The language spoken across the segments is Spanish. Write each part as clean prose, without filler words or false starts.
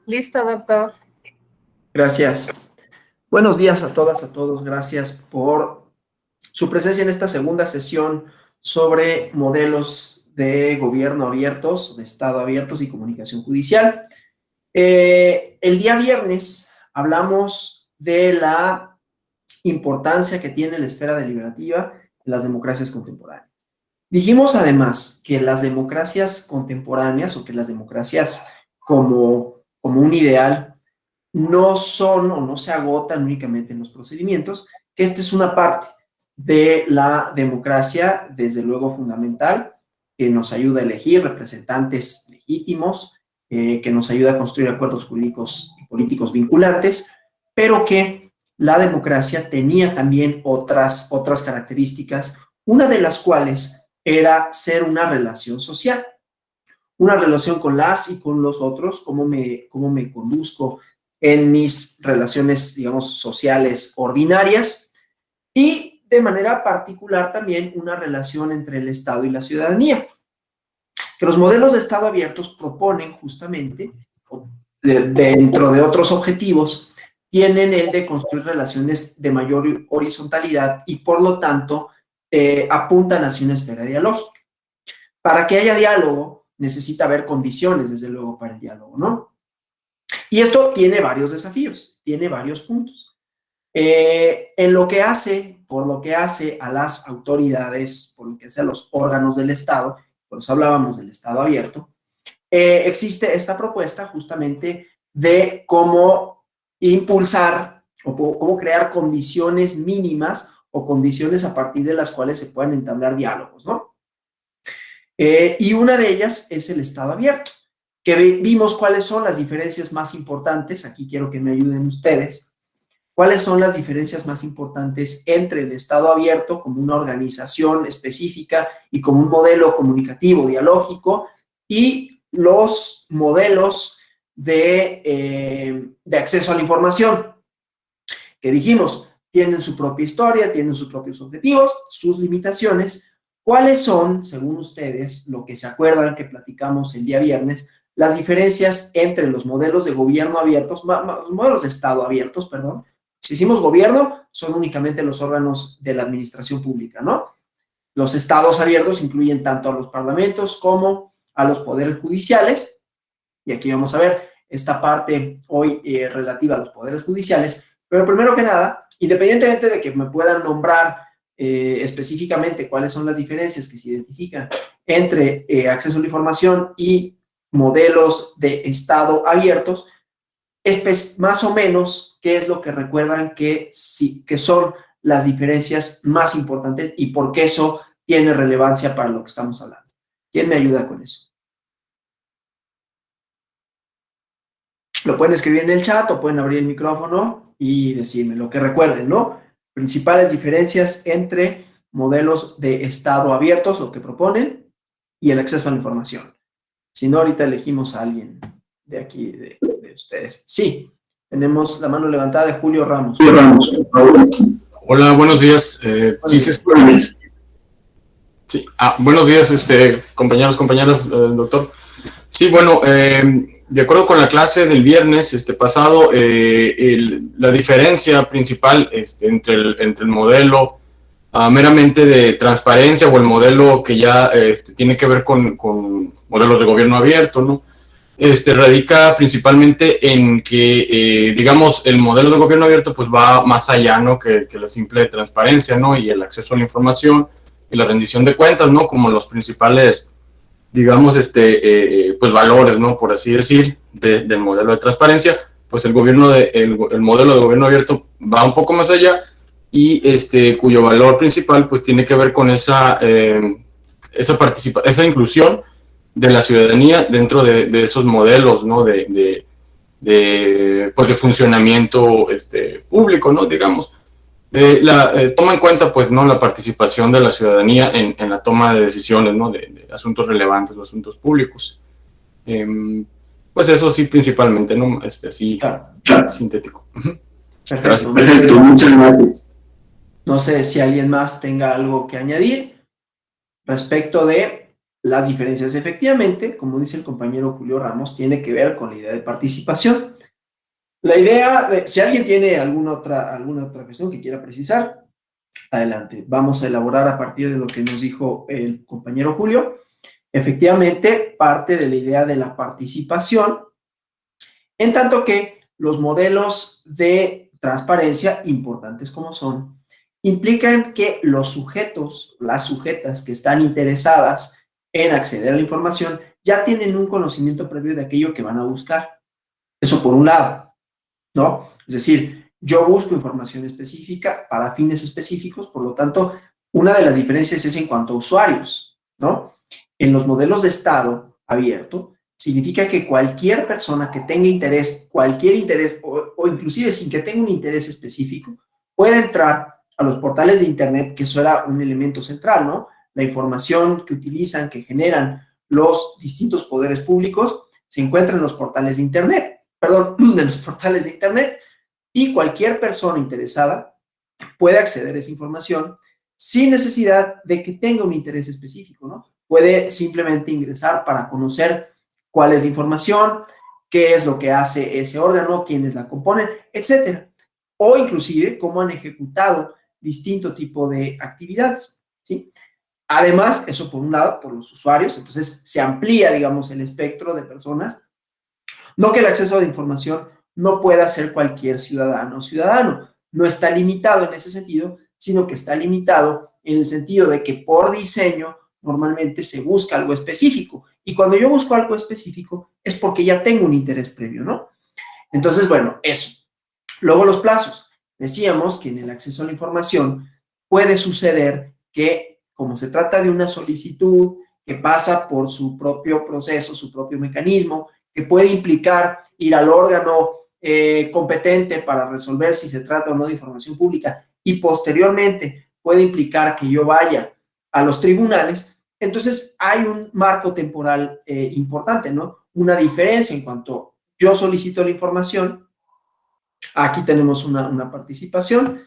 Listo, doctor. Gracias. Buenos días a todas, a todos. Gracias por su presencia en esta segunda sesión sobre modelos de gobierno abiertos, de Estado abiertos y comunicación judicial. El día viernes hablamos de la importancia que tiene la esfera deliberativa en las democracias contemporáneas. Dijimos además que las democracias contemporáneas o que las democracias como un ideal no son o no se agotan únicamente en los procedimientos, que esta es una parte de la democracia, desde luego fundamental, que nos ayuda a elegir representantes legítimos, que nos ayuda a construir acuerdos jurídicos y políticos vinculantes, pero que la democracia tenía también otras características, una de las cuales era ser una relación social, una relación con las y con los otros, cómo me conduzco en mis relaciones, digamos, sociales ordinarias, y de manera particular también una relación entre el Estado y la ciudadanía, que los modelos de Estado abiertos proponen justamente, dentro de otros objetivos, tienen el de construir relaciones de mayor horizontalidad y por lo tanto apuntan hacia una esfera dialógica. Para que haya diálogo necesita haber condiciones, desde luego, para el diálogo, ¿no? Y esto tiene varios desafíos, tiene varios puntos. Por lo que hace a las autoridades, por lo que hace a los órganos del Estado, por eso hablábamos del Estado abierto, existe esta propuesta justamente de cómo impulsar o cómo crear condiciones mínimas o condiciones a partir de las cuales se puedan entablar diálogos, ¿no? Y una de ellas es el Estado abierto, que vimos cuáles son las diferencias más importantes. Aquí quiero que me ayuden ustedes. ¿Cuáles son las diferencias más importantes entre el Estado abierto como una organización específica y como un modelo comunicativo, dialógico, y los modelos de acceso a la información? Que dijimos, tienen su propia historia, tienen sus propios objetivos, sus limitaciones. ¿Cuáles son, según ustedes, lo que se acuerdan que platicamos el día viernes, las diferencias entre los modelos de gobierno abiertos, los modelos de Estado abiertos, perdón? Si hicimos gobierno, son únicamente los órganos de la administración pública, ¿no? Los estados abiertos incluyen tanto a los parlamentos como a los poderes judiciales, y aquí vamos a ver esta parte hoy relativa a los poderes judiciales, pero primero que nada, independientemente de que me puedan nombrar específicamente cuáles son las diferencias que se identifican entre acceso a la información y modelos de Estado abiertos, más o menos qué es lo que recuerdan que son las diferencias más importantes y por qué eso tiene relevancia para lo que estamos hablando. ¿Quién me ayuda con eso? Lo pueden escribir en el chat o pueden abrir el micrófono y decirme lo que recuerden, ¿no? Principales diferencias entre modelos de Estado abiertos, lo que proponen, y el acceso a la información. Si no, ahorita elegimos a alguien de aquí, de ustedes. Sí, tenemos la mano levantada de Julio Ramos. Hola, buenos días. Sí, se escucha. Sí. Buenos días, compañeros, compañeras, doctor. Sí, bueno, de acuerdo con la clase del viernes pasado, la diferencia principal entre el modelo meramente de transparencia o el modelo que ya tiene que ver con modelos de gobierno abierto, ¿no? Radica principalmente en que, digamos, el modelo de gobierno abierto pues va más allá, ¿no? que la simple transparencia, ¿no? Y el acceso a la información y la rendición de cuentas, ¿no? Como los principales, digamos, pues valores, ¿no? Por así decir, del modelo de transparencia. Pues el modelo de gobierno abierto va un poco más allá y cuyo valor principal pues tiene que ver con esa inclusión de la ciudadanía dentro de esos modelos, ¿no? de funcionamiento público, ¿no? Digamos. Toma en cuenta, pues, ¿no? La participación de la ciudadanía en la toma de decisiones, ¿no? De asuntos relevantes o asuntos públicos. Pues eso sí, principalmente, ¿no? Así, claro. Sintético. Perfecto. Perfecto, muchas gracias. No sé si alguien más tenga algo que añadir respecto de Las diferencias, efectivamente, como dice el compañero Julio Ramos, tiene que ver con la idea de participación. La idea de, si alguien tiene alguna otra cuestión que quiera precisar, adelante. Vamos a elaborar a partir de lo que nos dijo el compañero Julio. Efectivamente, parte de la idea de la participación, en tanto que los modelos de transparencia, importantes como son, implican que los sujetos, las sujetas que están interesadas en acceder a la información, ya tienen un conocimiento previo de aquello que van a buscar. Eso por un lado, ¿no? Es decir, yo busco información específica para fines específicos, por lo tanto, una de las diferencias es en cuanto a usuarios, ¿no? En los modelos de estado abierto, significa que cualquier persona que tenga interés, cualquier interés, o inclusive sin que tenga un interés específico, puede entrar a los portales de Internet, que eso era un elemento central, ¿no? La información que utilizan, que generan los distintos poderes públicos, se encuentra en los portales de Internet, perdón, en los portales de Internet, y cualquier persona interesada puede acceder a esa información sin necesidad de que tenga un interés específico, ¿no? Puede simplemente ingresar para conocer cuál es la información, qué es lo que hace ese órgano, quiénes la componen, etcétera. O inclusive cómo han ejecutado distinto tipo de actividades, ¿sí? Además, eso por un lado, por los usuarios, entonces se amplía, digamos, el espectro de personas. No que el acceso a la información no pueda ser cualquier ciudadano o ciudadano, no está limitado en ese sentido, sino que está limitado en el sentido de que por diseño normalmente se busca algo específico. Y cuando yo busco algo específico es porque ya tengo un interés previo, ¿no? Entonces, bueno, eso. Luego los plazos. Decíamos que en el acceso a la información puede suceder que, como se trata de una solicitud que pasa por su propio proceso, su propio mecanismo, que puede implicar ir al órgano competente para resolver si se trata o no de información pública y posteriormente puede implicar que yo vaya a los tribunales, entonces hay un marco temporal importante, ¿no? Una diferencia en cuanto yo solicito la información. Aquí tenemos una participación.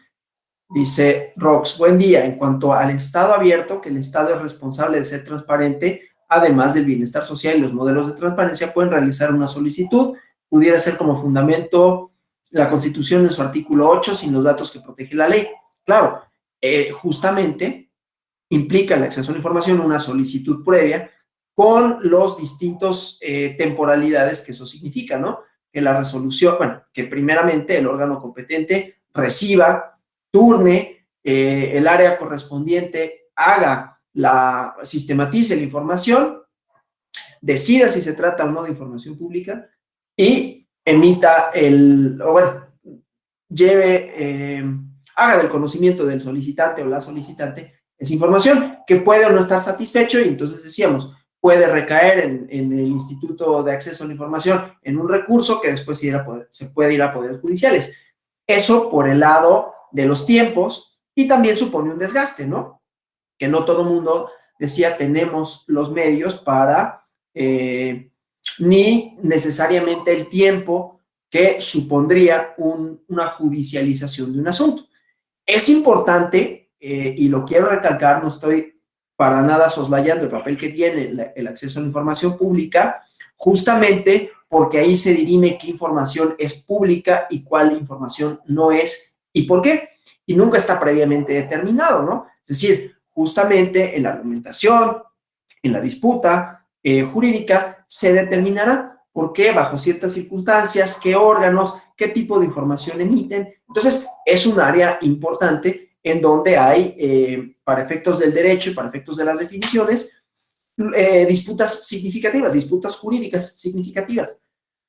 Dice Rox, buen día. En cuanto al Estado abierto, que el Estado es responsable de ser transparente, además del bienestar social y los modelos de transparencia, pueden realizar una solicitud. Pudiera ser como fundamento la Constitución en su artículo 8, sin los datos que protege la ley. Claro, justamente implica el acceso a la información una solicitud previa con los distintos temporalidades que eso significa, ¿no? Que la resolución, bueno, que primeramente el órgano competente reciba, turne, el área correspondiente haga sistematice la información, decida si se trata o no de información pública y emita haga del conocimiento del solicitante o la solicitante esa información, que puede o no estar satisfecho, y entonces decíamos, puede recaer en el Instituto de Acceso a la Información en un recurso que después se puede ir a poderes judiciales. Eso por el lado de los tiempos, y también supone un desgaste, ¿no? Que no todo el mundo, decía, tenemos los medios para, ni necesariamente el tiempo que supondría una judicialización de un asunto. Es importante, y lo quiero recalcar, no estoy para nada soslayando el papel que tiene el acceso a la información pública, justamente porque ahí se dirime qué información es pública y cuál información no es y por qué. Y nunca está previamente determinado, ¿no? Es decir, justamente en la argumentación, en la disputa jurídica, se determinará por qué, bajo ciertas circunstancias, qué órganos, qué tipo de información emiten. Entonces, es un área importante en donde hay, para efectos del derecho y para efectos de las definiciones, disputas significativas, disputas jurídicas significativas,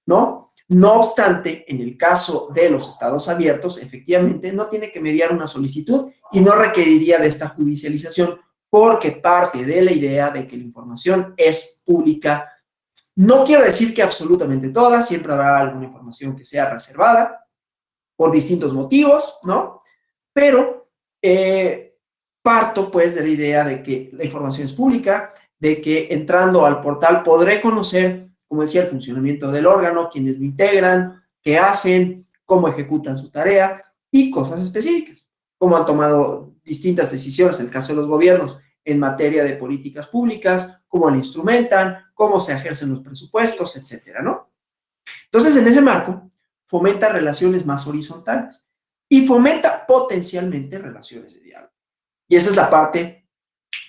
¿no? No obstante, en el caso de los estados abiertos, efectivamente, no tiene que mediar una solicitud y no requeriría de esta judicialización porque parte de la idea de que la información es pública. No quiero decir que absolutamente toda, siempre habrá alguna información que sea reservada por distintos motivos, ¿no? Pero parto pues de la idea de que la información es pública, de que entrando al portal podré conocer, como decía, el funcionamiento del órgano, quiénes lo integran, qué hacen, cómo ejecutan su tarea y cosas específicas, cómo han tomado distintas decisiones, en el caso de los gobiernos, en materia de políticas públicas, cómo la instrumentan, cómo se ejercen los presupuestos, etcétera, ¿no? Entonces, en ese marco, fomenta relaciones más horizontales y fomenta potencialmente relaciones de diálogo. Y esa es la parte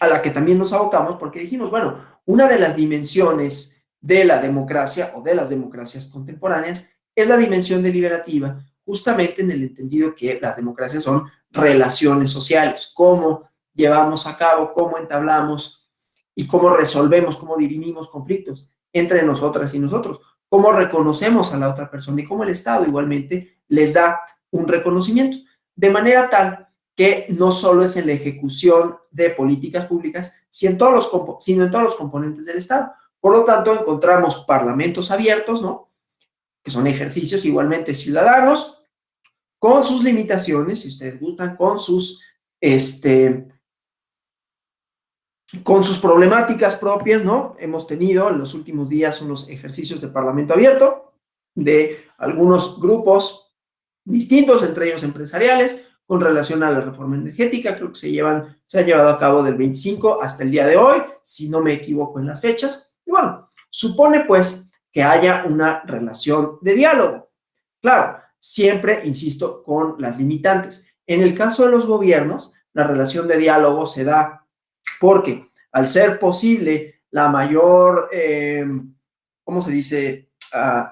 a la que también nos abocamos, porque dijimos, bueno, una de las dimensiones de la democracia o de las democracias contemporáneas es la dimensión deliberativa, justamente en el entendido que las democracias son relaciones sociales, cómo llevamos a cabo, cómo entablamos y cómo resolvemos, cómo dirimimos conflictos entre nosotras y nosotros, cómo reconocemos a la otra persona y cómo el Estado igualmente les da un reconocimiento, de manera tal que no solo es en la ejecución de políticas públicas, sino en todos los componentes del Estado. Por lo tanto, encontramos parlamentos abiertos, ¿no? Que son ejercicios igualmente ciudadanos, con sus limitaciones, si ustedes gustan, con sus problemáticas propias, ¿no? Hemos tenido en los últimos días unos ejercicios de parlamento abierto de algunos grupos distintos, entre ellos empresariales, con relación a la reforma energética. Creo que se han llevado a cabo del 25 hasta el día de hoy, si no me equivoco en las fechas. Y bueno, supone pues que haya una relación de diálogo. Claro, siempre, insisto, con las limitantes. En el caso de los gobiernos, la relación de diálogo se da porque al ser posible la mayor, ¿cómo se dice?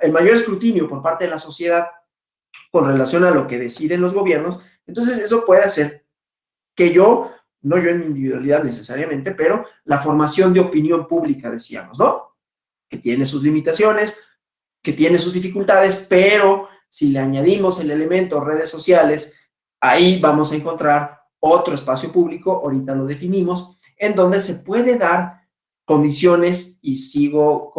El mayor escrutinio por parte de la sociedad con relación a lo que deciden los gobiernos, entonces eso puede hacer que no yo en mi individualidad necesariamente, pero la formación de opinión pública, decíamos, ¿no? Que tiene sus limitaciones, que tiene sus dificultades, pero si le añadimos el elemento redes sociales, ahí vamos a encontrar otro espacio público, ahorita lo definimos, en donde se puede dar condiciones, y sigo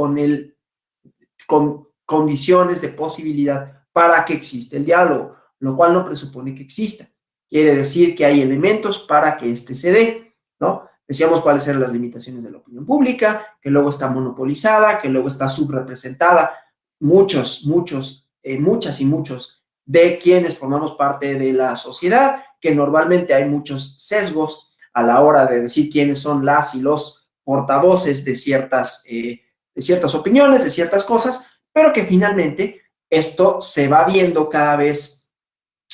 con condiciones de posibilidad para que exista el diálogo, lo cual no presupone que exista. Quiere decir que hay elementos para que este se dé, ¿no? Decíamos cuáles eran las limitaciones de la opinión pública, que luego está monopolizada, que luego está subrepresentada. Muchas y muchos de quienes formamos parte de la sociedad, que normalmente hay muchos sesgos a la hora de decir quiénes son las y los portavoces de ciertas opiniones, de ciertas cosas, pero que finalmente esto se va viendo cada vez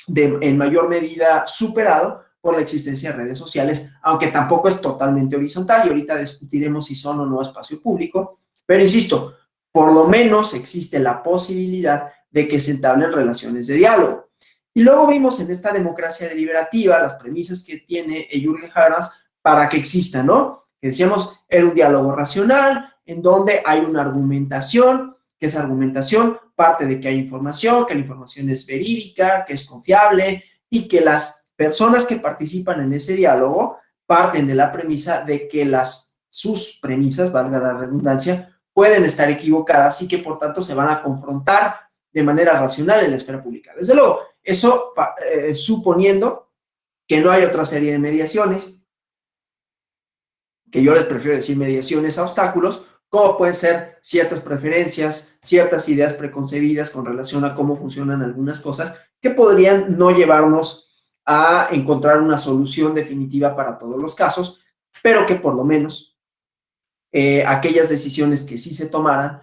en mayor medida superado por la existencia de redes sociales, aunque tampoco es totalmente horizontal, y ahorita discutiremos si son o no espacio público, pero insisto, por lo menos existe la posibilidad de que se entablen relaciones de diálogo. Y luego vimos en esta democracia deliberativa las premisas que tiene Jürgen Habermas para que exista, ¿no? Que decíamos, era un diálogo racional, en donde hay una argumentación, que esa argumentación parte de que hay información, que la información es verídica, que es confiable, y que las personas que participan en ese diálogo parten de la premisa de que sus premisas, valga la redundancia, pueden estar equivocadas y que por tanto se van a confrontar de manera racional en la esfera pública. Desde luego, eso suponiendo que no hay otra serie de mediaciones, que yo les prefiero decir mediaciones a obstáculos, como pueden ser ciertas preferencias, ciertas ideas preconcebidas con relación a cómo funcionan algunas cosas, que podrían no llevarnos a encontrar una solución definitiva para todos los casos, pero que por lo menos aquellas decisiones que sí se tomaran,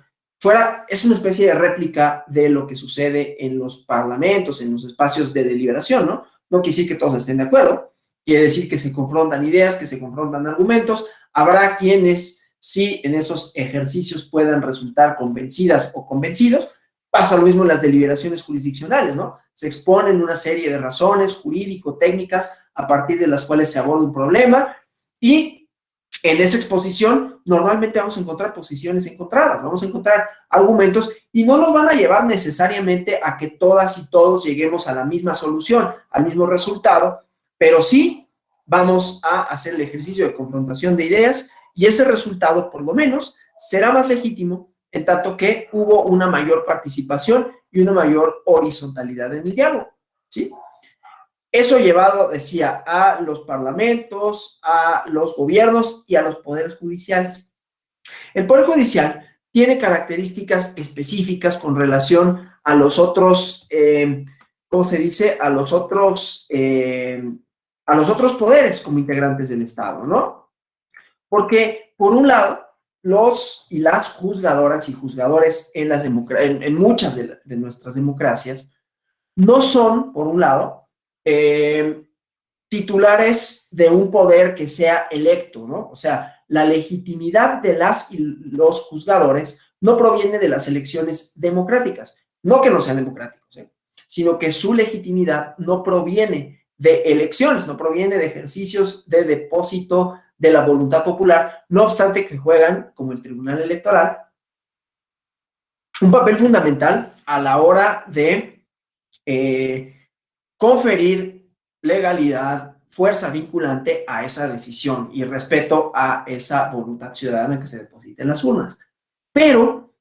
es una especie de réplica de lo que sucede en los parlamentos, en los espacios de deliberación, ¿no? No quiere decir que todos estén de acuerdo, quiere decir que se confrontan ideas, que se confrontan argumentos, habrá quienes sí en esos ejercicios puedan resultar convencidas o convencidos. Pasa lo mismo en las deliberaciones jurisdiccionales, ¿no? Se exponen una serie de razones jurídico-técnicas a partir de las cuales se aborda un problema, y en esa exposición normalmente vamos a encontrar posiciones encontradas, vamos a encontrar argumentos, y no nos van a llevar necesariamente a que todas y todos lleguemos a la misma solución, al mismo resultado, pero sí vamos a hacer el ejercicio de confrontación de ideas, y ese resultado por lo menos será más legítimo en tanto que hubo una mayor participación y una mayor horizontalidad en el diálogo, ¿sí? Eso llevado, decía, a los parlamentos, a los gobiernos y a los poderes judiciales. El Poder Judicial tiene características específicas con relación a los otros, ¿cómo se dice? A los otros poderes como integrantes del Estado, ¿no? Porque, por un lado, los y las juzgadoras y juzgadores en muchas de nuestras democracias no son, por un lado, titulares de un poder que sea electo, ¿no? O sea, la legitimidad de las y los juzgadores no proviene de las elecciones democráticas, no que no sean democráticos, sino que su legitimidad no proviene de elecciones, no proviene de ejercicios de depósito de la voluntad popular, no obstante que juegan, como el Tribunal Electoral, un papel fundamental a la hora de conferir legalidad, fuerza vinculante a esa decisión y respeto a esa voluntad ciudadana que se deposita en las urnas. Pero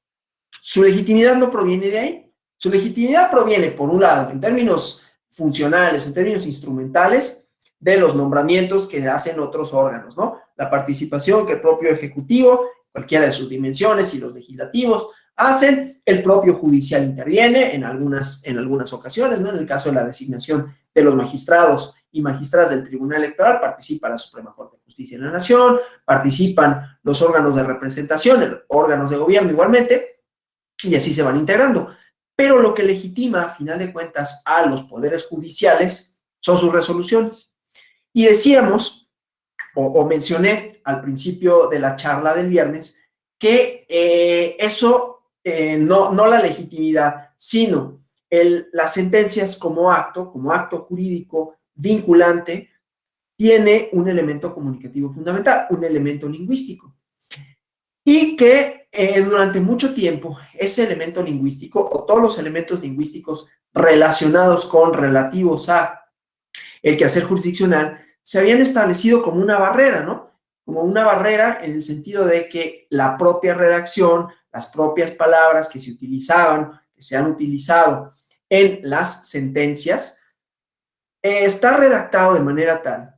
su legitimidad no proviene de ahí. Su legitimidad proviene, por un lado, en términos funcionales, en términos instrumentales, de los nombramientos que hacen otros órganos, ¿no? La participación que el propio Ejecutivo, cualquiera de sus dimensiones, y los legislativos hacen, el propio judicial interviene en algunas ocasiones, ¿no? En el caso de la designación de los magistrados y magistradas del Tribunal Electoral, participa la Suprema Corte de Justicia de la Nación, participan los órganos de representación, órganos de gobierno igualmente, y así se van integrando. Pero lo que legitima, a final de cuentas, a los poderes judiciales son sus resoluciones. Y decíamos, o mencioné al principio de la charla del viernes, que no la legitimidad, sino las sentencias como acto jurídico vinculante, tiene un elemento comunicativo fundamental, un elemento lingüístico. Y que durante mucho tiempo ese elemento lingüístico, o todos los elementos lingüísticos relativos a el quehacer jurisdiccional, se habían establecido como una barrera, ¿no? Como una barrera en el sentido de que la propia redacción, las propias palabras que se utilizaban, que se han utilizado en las sentencias, está redactado de manera tal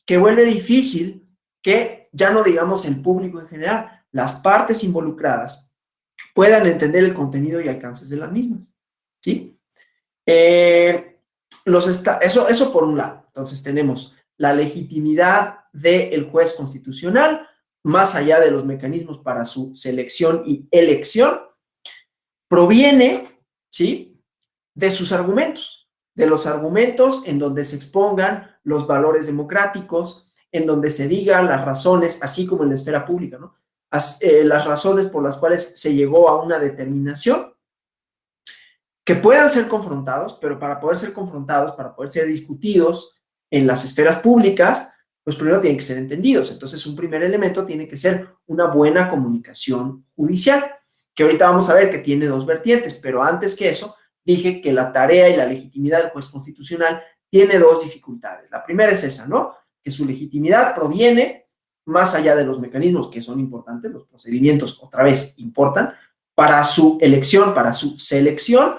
que vuelve difícil que, ya no digamos el público en general, las partes involucradas puedan entender el contenido y alcances de las mismas, ¿sí? Eso por un lado. Entonces tenemos la legitimidad del juez constitucional, más allá de los mecanismos para su selección y elección, proviene, ¿sí?, de sus argumentos, de los argumentos en donde se expongan los valores democráticos, en donde se digan las razones, así como en la esfera pública, ¿no? Las razones por las cuales se llegó a una determinación, que puedan ser confrontados, pero para poder ser confrontados, para poder ser discutidos en las esferas públicas, pues primero tienen que ser entendidos. Entonces, un primer elemento tiene que ser una buena comunicación judicial, que ahorita vamos a ver que tiene dos vertientes, pero antes que eso, dije que la tarea y la legitimidad del juez constitucional tiene dos dificultades. La primera es esa, ¿no? Que su legitimidad proviene, más allá de los mecanismos que son importantes, los procedimientos, otra vez, importan, para su elección, para su selección.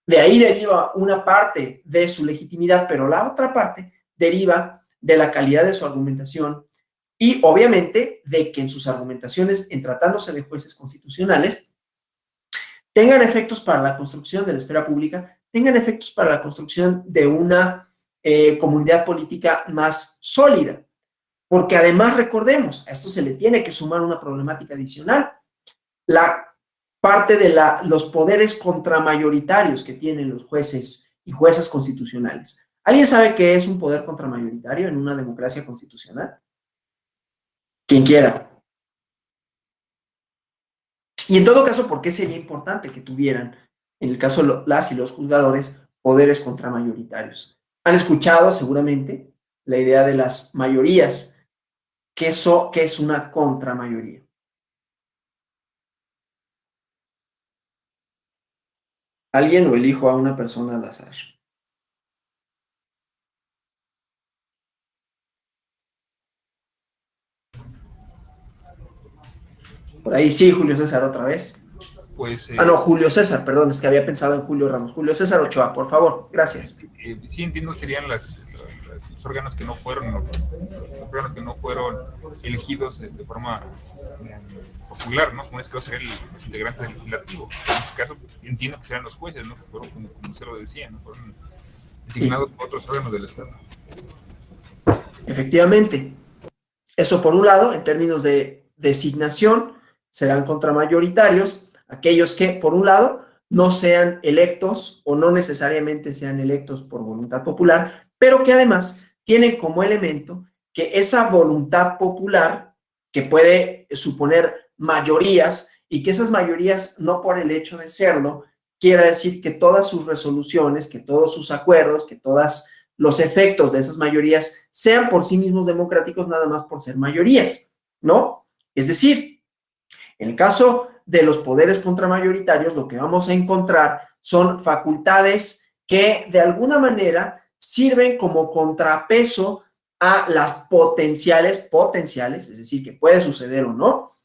De ahí deriva una parte de su legitimidad, pero la otra parte deriva de la calidad de su argumentación y, obviamente, de que en sus argumentaciones, en tratándose de jueces constitucionales, tengan efectos para la construcción de la esfera pública, tengan efectos para la construcción de una comunidad política más sólida. Porque además, recordemos, a esto se le tiene que sumar una problemática adicional. La parte de los poderes contramayoritarios que tienen los jueces y juezas constitucionales. ¿Alguien sabe qué es un poder contramayoritario en una democracia constitucional? Quien quiera. Y en todo caso, ¿por qué sería importante que tuvieran, en el caso de las y los juzgadores, poderes contramayoritarios? Han escuchado seguramente la idea de las mayorías. ¿Qué es una contramayoría? ¿Alguien o elijo a una persona al azar? Por ahí sí, Julio César otra vez. Pues, no, Julio César, perdón, es que había pensado en Julio Ramos. Julio César Ochoa, por favor, gracias. Sí, entiendo, serían los órganos que no fueron elegidos de forma popular, ¿no? Como es que serían los integrantes del legislativo. En este caso, pues, entiendo que serán los jueces, ¿no? Que fueron, como usted lo decía, ¿no? Fueron designados por otros órganos del Estado. Efectivamente. Eso por un lado, en términos de designación, serán contramayoritarios aquellos que, por un lado, no sean electos o no necesariamente sean electos por voluntad popular, pero que además tienen como elemento que esa voluntad popular, que puede suponer mayorías, y que esas mayorías, no por el hecho de serlo, quiera decir que todas sus resoluciones, que todos sus acuerdos, que todos los efectos de esas mayorías sean por sí mismos democráticos nada más por ser mayorías, ¿no? Es decir, en el caso de los poderes contramayoritarios, lo que vamos a encontrar son facultades que de alguna manera sirven como contrapeso a las potenciales, es decir, que puede suceder o no.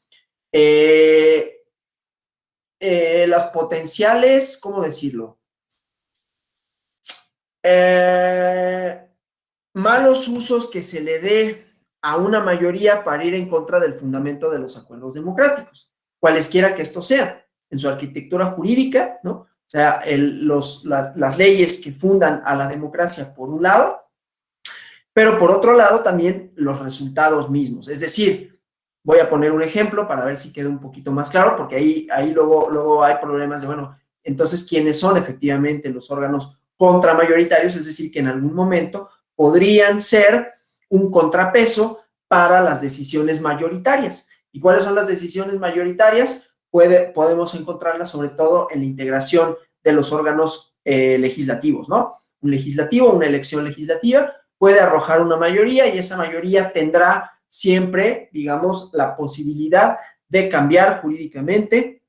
Las potenciales, ¿cómo decirlo? Malos usos que se le dé a una mayoría para ir en contra del fundamento de los acuerdos democráticos, cualesquiera que estos sean, en su arquitectura jurídica, ¿no? O sea, las leyes que fundan a la democracia por un lado, pero por otro lado también los resultados mismos. Es decir, voy a poner un ejemplo para ver si queda un poquito más claro, porque ahí luego hay problemas de, bueno, entonces, ¿quiénes son efectivamente los órganos contramayoritarios? Es decir, que en algún momento podrían ser un contrapeso para las decisiones mayoritarias. ¿Y cuáles son las decisiones mayoritarias? Podemos encontrarlas sobre todo en la integración de los órganos legislativos, ¿no? Un legislativo, una elección legislativa puede arrojar una mayoría y esa mayoría tendrá siempre, digamos, la posibilidad de cambiar jurídicamente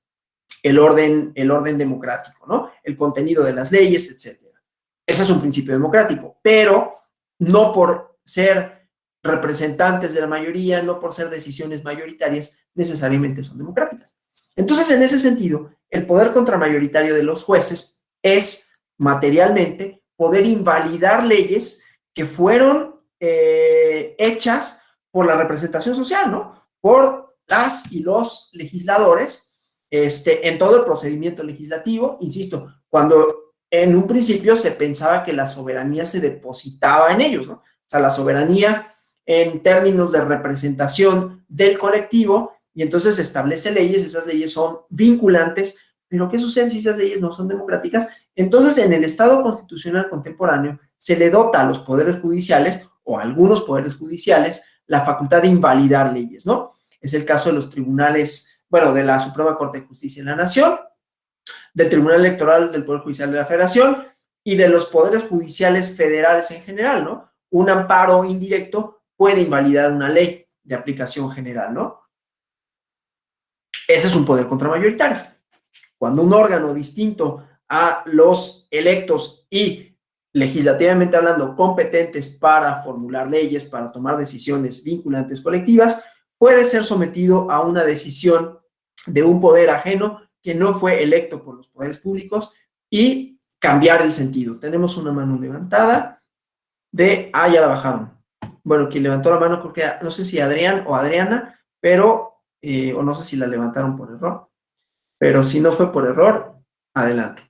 el orden democrático, ¿no? El contenido de las leyes, etcétera. Ese es un principio democrático, pero no por ser representantes de la mayoría, no por ser decisiones mayoritarias, necesariamente son democráticas. Entonces, en ese sentido, el poder contramayoritario de los jueces es materialmente poder invalidar leyes que fueron hechas por la representación social, ¿no? Por las y los legisladores en todo el procedimiento legislativo. Insisto, cuando en un principio se pensaba que la soberanía se depositaba en ellos, ¿no? O sea, la soberanía en términos de representación del colectivo, y entonces se establece leyes, esas leyes son vinculantes, pero ¿qué sucede si esas leyes no son democráticas? Entonces, en el Estado constitucional contemporáneo se le dota a los poderes judiciales o a algunos poderes judiciales la facultad de invalidar leyes, ¿no? Es el caso de los tribunales, bueno, de la Suprema Corte de Justicia de la Nación, del Tribunal Electoral del Poder Judicial de la Federación y de los poderes judiciales federales en general, ¿no? Un amparo indirecto puede invalidar una ley de aplicación general, ¿no? Ese es un poder contramayoritario. Cuando un órgano distinto a los electos y legislativamente hablando competentes para formular leyes, para tomar decisiones vinculantes colectivas, puede ser sometido a una decisión de un poder ajeno que no fue electo por los poderes públicos y cambiar el sentido. Tenemos una mano levantada ya la bajaron. Bueno, quien levantó la mano, creo que, no sé si Adrián o Adriana, pero, o no sé si la levantaron por error, pero si no fue por error, adelante.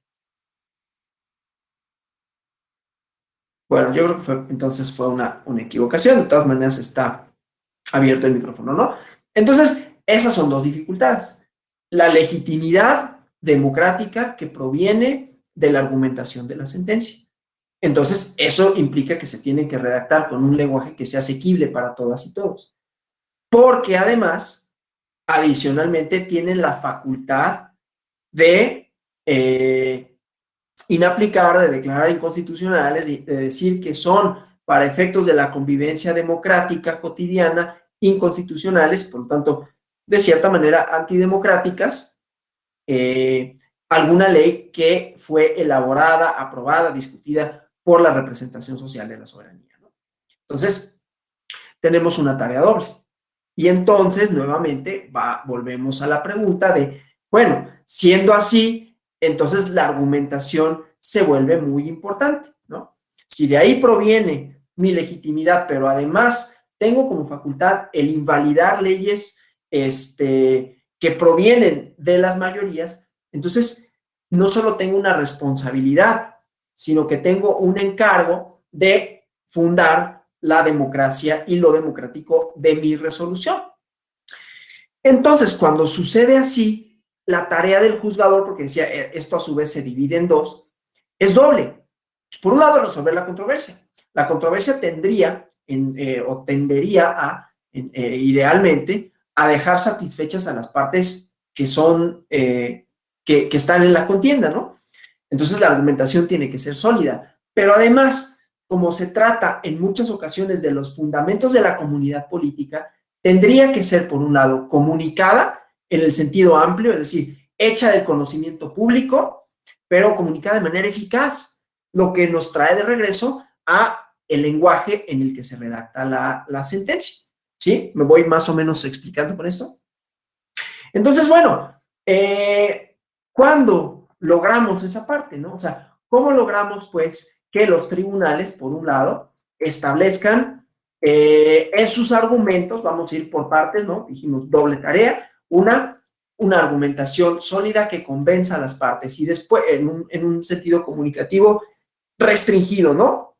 Bueno, yo creo que entonces fue una equivocación. De todas maneras está abierto el micrófono, ¿no? Entonces, esas son dos dificultades. La legitimidad democrática que proviene de la argumentación de la sentencia. Entonces, eso implica que se tiene que redactar con un lenguaje que sea asequible para todas y todos. Porque además, adicionalmente, tienen la facultad de inaplicar, de declarar inconstitucionales, de decir que son, para efectos de la convivencia democrática cotidiana, inconstitucionales, por lo tanto, de cierta manera antidemocráticas, alguna ley que fue elaborada, aprobada, discutida por la representación social de la soberanía, ¿no? Entonces, tenemos una tarea doble. Y entonces, nuevamente, volvemos a la pregunta de, bueno, siendo así, entonces la argumentación se vuelve muy importante, ¿no? Si de ahí proviene mi legitimidad, pero además tengo como facultad el invalidar leyes que provienen de las mayorías, entonces no solo tengo una responsabilidad, sino que tengo un encargo de fundar la democracia y lo democrático de mi resolución. Entonces, cuando sucede así, la tarea del juzgador, porque decía, esto a su vez se divide en dos, es doble. Por un lado, resolver la controversia. La controversia tendría o tendería a, idealmente, a dejar satisfechas a las partes que son, que están en la contienda, ¿no? Entonces la argumentación tiene que ser sólida. Pero además, como se trata en muchas ocasiones de los fundamentos de la comunidad política, tendría que ser, por un lado, comunicada en el sentido amplio, es decir, hecha del conocimiento público, pero comunicada de manera eficaz, lo que nos trae de regreso a el lenguaje en el que se redacta la sentencia. ¿Sí? ¿Me voy más o menos explicando con esto? Entonces, bueno, ¿cuándo logramos esa parte, no? O sea, ¿cómo logramos, pues, que los tribunales, por un lado, establezcan en sus argumentos, vamos a ir por partes, ¿no? Dijimos doble tarea, una argumentación sólida que convenza a las partes y después, en un sentido comunicativo restringido, ¿no?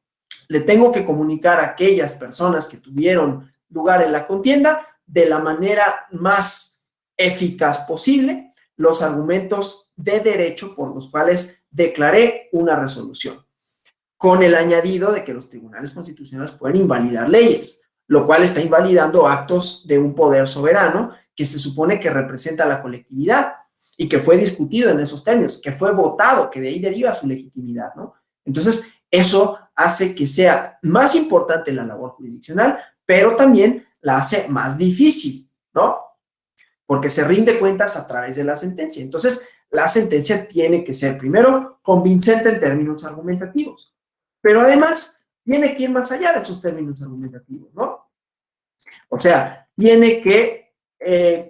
Le tengo que comunicar a aquellas personas que tuvieron lugar en la contienda de la manera más eficaz posible los argumentos de derecho por los cuales declaré una resolución, con el añadido de que los tribunales constitucionales pueden invalidar leyes, lo cual está invalidando actos de un poder soberano que se supone que representa a la colectividad y que fue discutido en esos términos, que fue votado, que de ahí deriva su legitimidad, ¿no? Entonces, eso hace que sea más importante la labor jurisdiccional, pero también la hace más difícil, ¿no? Porque se rinde cuentas a través de la sentencia. Entonces, la sentencia tiene que ser, primero, convincente en términos argumentativos, pero además tiene que ir más allá de esos términos argumentativos, ¿no? O sea, tiene que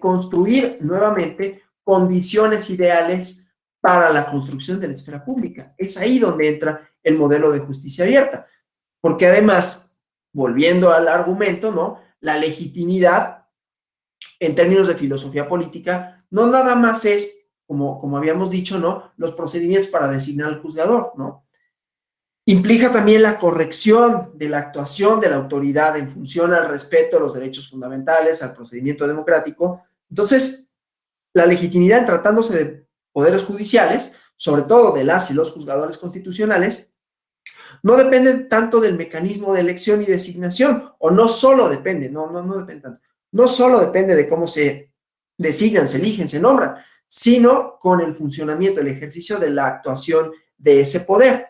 construir nuevamente condiciones ideales para la construcción de la esfera pública. Es ahí donde entra el modelo de justicia abierta, porque además, volviendo al argumento, ¿no? La legitimidad, en términos de filosofía política, no nada más es, como habíamos dicho, ¿no? Los procedimientos para designar al juzgador, ¿no? Implica también la corrección de la actuación de la autoridad en función al respeto a los derechos fundamentales, al procedimiento democrático. Entonces, la legitimidad en tratándose de poderes judiciales, sobre todo de las y los juzgadores constitucionales, no depende tanto del mecanismo de elección y designación, o no solo depende, no depende tanto, no solo depende de cómo se designan, se eligen, se nombran, sino con el funcionamiento, el ejercicio de la actuación de ese poder.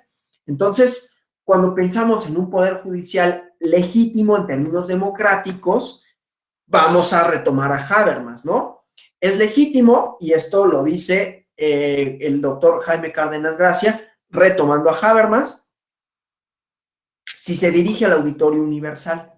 Entonces, cuando pensamos en un poder judicial legítimo en términos democráticos, vamos a retomar a Habermas, ¿no? Es legítimo, y esto lo dice el doctor Jaime Cárdenas Gracia, retomando a Habermas, si se dirige al auditorio universal,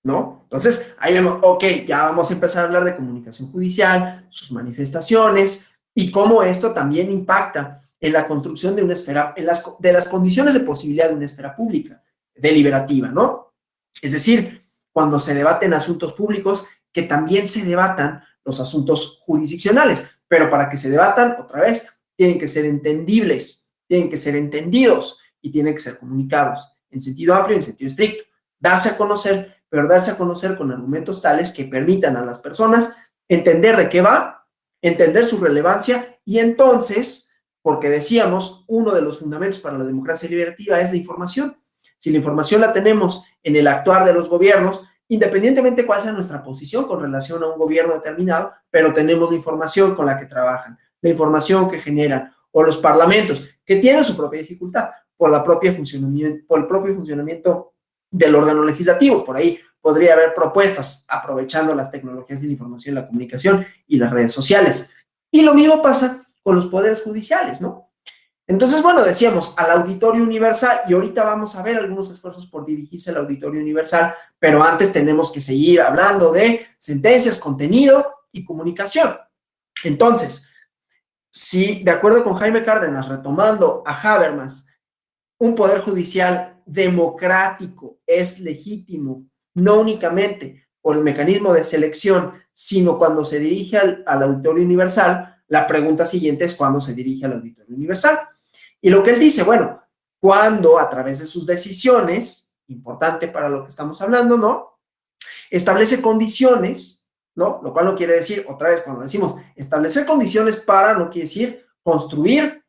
¿no? Entonces, ahí vemos, ok, ya vamos a empezar a hablar de comunicación judicial, sus manifestaciones, y cómo esto también impacta en la construcción de una esfera, de las condiciones de posibilidad de una esfera pública, deliberativa, ¿no? Es decir, cuando se debaten asuntos públicos, que también se debatan los asuntos jurisdiccionales, pero para que se debatan, otra vez, tienen que ser entendibles, tienen que ser entendidos y tienen que ser comunicados en sentido amplio y en sentido estricto. Darse a conocer, pero darse a conocer con argumentos tales que permitan a las personas entender de qué va, entender su relevancia y entonces, porque decíamos, uno de los fundamentos para la democracia deliberativa es la información. Si la información la tenemos en el actuar de los gobiernos, independientemente cuál sea nuestra posición con relación a un gobierno determinado, pero tenemos la información con la que trabajan, la información que generan, o los parlamentos, que tienen su propia dificultad por el propio funcionamiento del órgano legislativo. Por ahí podría haber propuestas aprovechando las tecnologías de la información y la comunicación y las redes sociales. Y lo mismo pasa con los poderes judiciales, ¿no? Entonces, bueno, decíamos al auditorio universal, y ahorita vamos a ver algunos esfuerzos por dirigirse al auditorio universal, pero antes tenemos que seguir hablando de sentencias, contenido y comunicación. Entonces, si de acuerdo con Jaime Cárdenas, retomando a Habermas, un poder judicial democrático es legítimo, no únicamente por el mecanismo de selección, sino cuando se dirige al auditorio universal, la pregunta siguiente es ¿cuándo se dirige al auditorio universal? Y lo que él dice, bueno, cuando a través de sus decisiones, importante para lo que estamos hablando, ¿no? Establece condiciones, ¿no? Lo cual no quiere decir, otra vez, cuando decimos establecer condiciones para, no quiere decir construir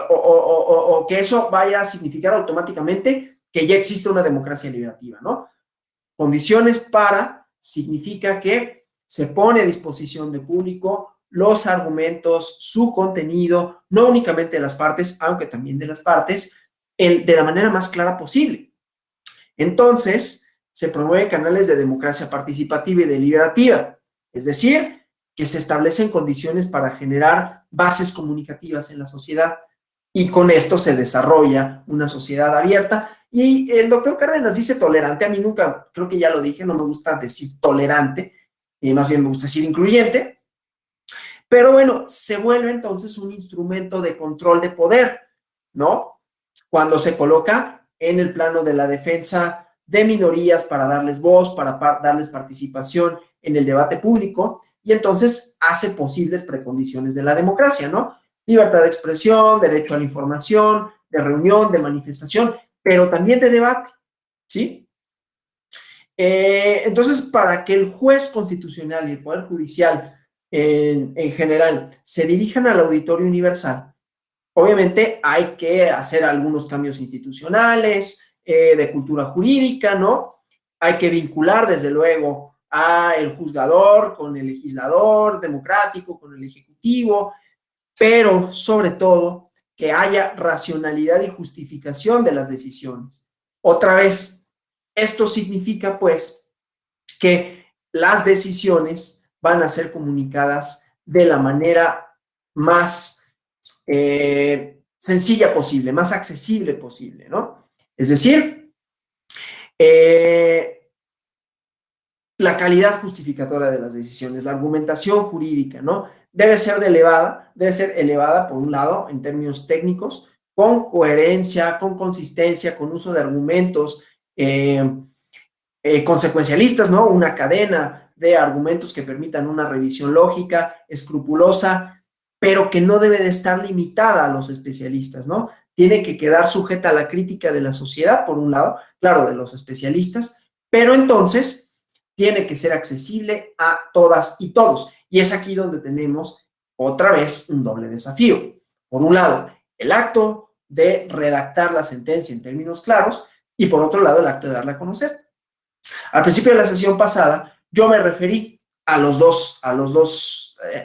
o que eso vaya a significar automáticamente que ya existe una democracia liberativa, ¿no? Condiciones para significa que se pone a disposición del público los argumentos, su contenido, no únicamente de las partes, aunque también de las partes, de la manera más clara posible. Entonces, se promueven canales de democracia participativa y deliberativa, es decir, que se establecen condiciones para generar bases comunicativas en la sociedad y con esto se desarrolla una sociedad abierta. Y el doctor Cárdenas dice tolerante, a mí nunca, creo que ya lo dije, no me gusta decir tolerante, más bien me gusta decir incluyente, pero bueno, se vuelve entonces un instrumento de control de poder, ¿no? Cuando se coloca en el plano de la defensa de minorías para darles voz, para darles participación en el debate público, y entonces hace posibles precondiciones de la democracia, ¿no? Libertad de expresión, derecho a la información, de reunión, de manifestación, pero también de debate, ¿sí? Entonces, para que el juez constitucional y el Poder Judicial en general se dirijan al auditorio universal, obviamente hay que hacer algunos cambios institucionales, de cultura jurídica, ¿no? Hay que vincular, desde luego, a el juzgador con el legislador democrático, con el ejecutivo, pero sobre todo que haya racionalidad y justificación de las decisiones. Otra vez, esto significa pues que las decisiones van a ser comunicadas de la manera más sencilla posible, más accesible posible, ¿no? Es decir, la calidad justificadora de las decisiones, la argumentación jurídica, ¿no? Debe ser elevada, por un lado, en términos técnicos, con coherencia, con consistencia, con uso de argumentos consecuencialistas, ¿no? Una cadena de argumentos que permitan una revisión lógica, escrupulosa, pero que no debe de estar limitada a los especialistas, ¿no? Tiene que quedar sujeta a la crítica de la sociedad, por un lado, claro, de los especialistas, pero entonces tiene que ser accesible a todas y todos. Y es aquí donde tenemos otra vez un doble desafío. Por un lado, el acto de redactar la sentencia en términos claros y por otro lado, el acto de darla a conocer. Al principio de la sesión pasada, yo me referí a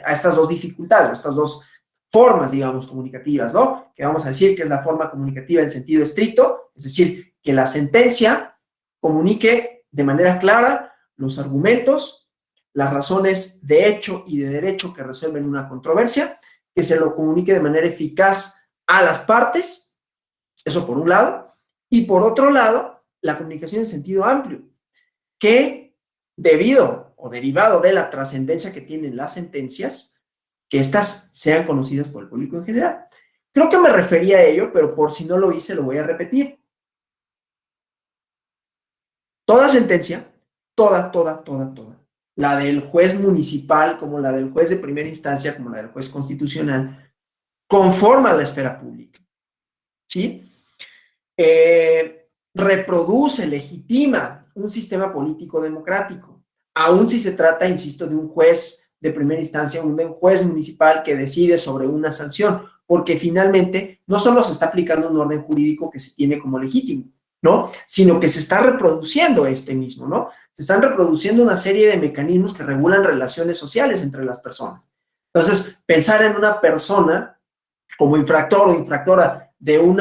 estas dos dificultades, a estas dos formas, digamos, comunicativas, ¿no? Que vamos a decir que es la forma comunicativa en sentido estricto, es decir, que la sentencia comunique de manera clara los argumentos, las razones de hecho y de derecho que resuelven una controversia, que se lo comunique de manera eficaz a las partes, eso por un lado, y por otro lado, la comunicación en sentido amplio, que debido o derivado de la trascendencia que tienen las sentencias, que éstas sean conocidas por el público en general. Creo que me refería a ello, pero por si no lo hice, lo voy a repetir. Toda sentencia, toda, la del juez municipal, como la del juez de primera instancia, como la del juez constitucional, conforma la esfera pública, ¿sí? Reproduce, legitima un sistema político democrático, aun si se trata, insisto, de un juez de primera instancia, de un juez municipal que decide sobre una sanción, porque finalmente no solo se está aplicando un orden jurídico que se tiene como legítimo, ¿no? Sino que se está reproduciendo mismo, ¿no? Se están reproduciendo una serie de mecanismos que regulan relaciones sociales entre las personas. Entonces, pensar en una persona como infractor o infractora de un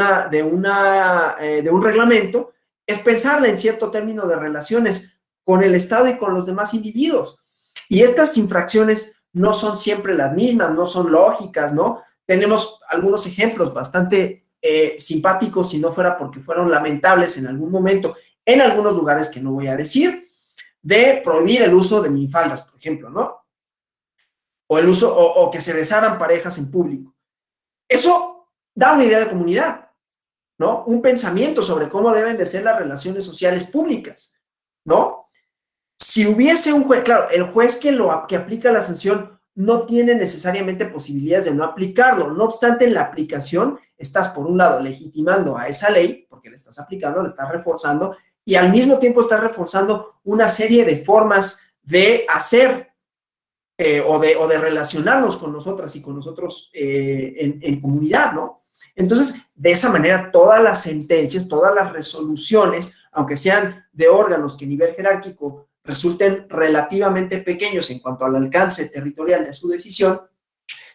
reglamento es pensarla en cierto término de relaciones con el Estado y con los demás individuos. Y estas infracciones no son siempre las mismas, no son lógicas, ¿no? Tenemos algunos ejemplos bastante simpáticos, si no fuera porque fueron lamentables en algún momento, en algunos lugares que no voy a decir, de prohibir el uso de minifaldas, por ejemplo, ¿no? O que se besaran parejas en público. Eso da una idea de comunidad, ¿no? Un pensamiento sobre cómo deben de ser las relaciones sociales públicas, ¿no? Si hubiese un juez, claro, el juez que aplica la sanción no tiene necesariamente posibilidades de no aplicarlo. No obstante, en la aplicación estás, por un lado, legitimando a esa ley, porque le estás aplicando, le estás reforzando, y al mismo tiempo estás reforzando una serie de formas de hacer o de relacionarnos con nosotras y con nosotros en comunidad, ¿no? Entonces, de esa manera, todas las sentencias, todas las resoluciones, aunque sean de órganos que a nivel jerárquico resulten relativamente pequeños en cuanto al alcance territorial de su decisión,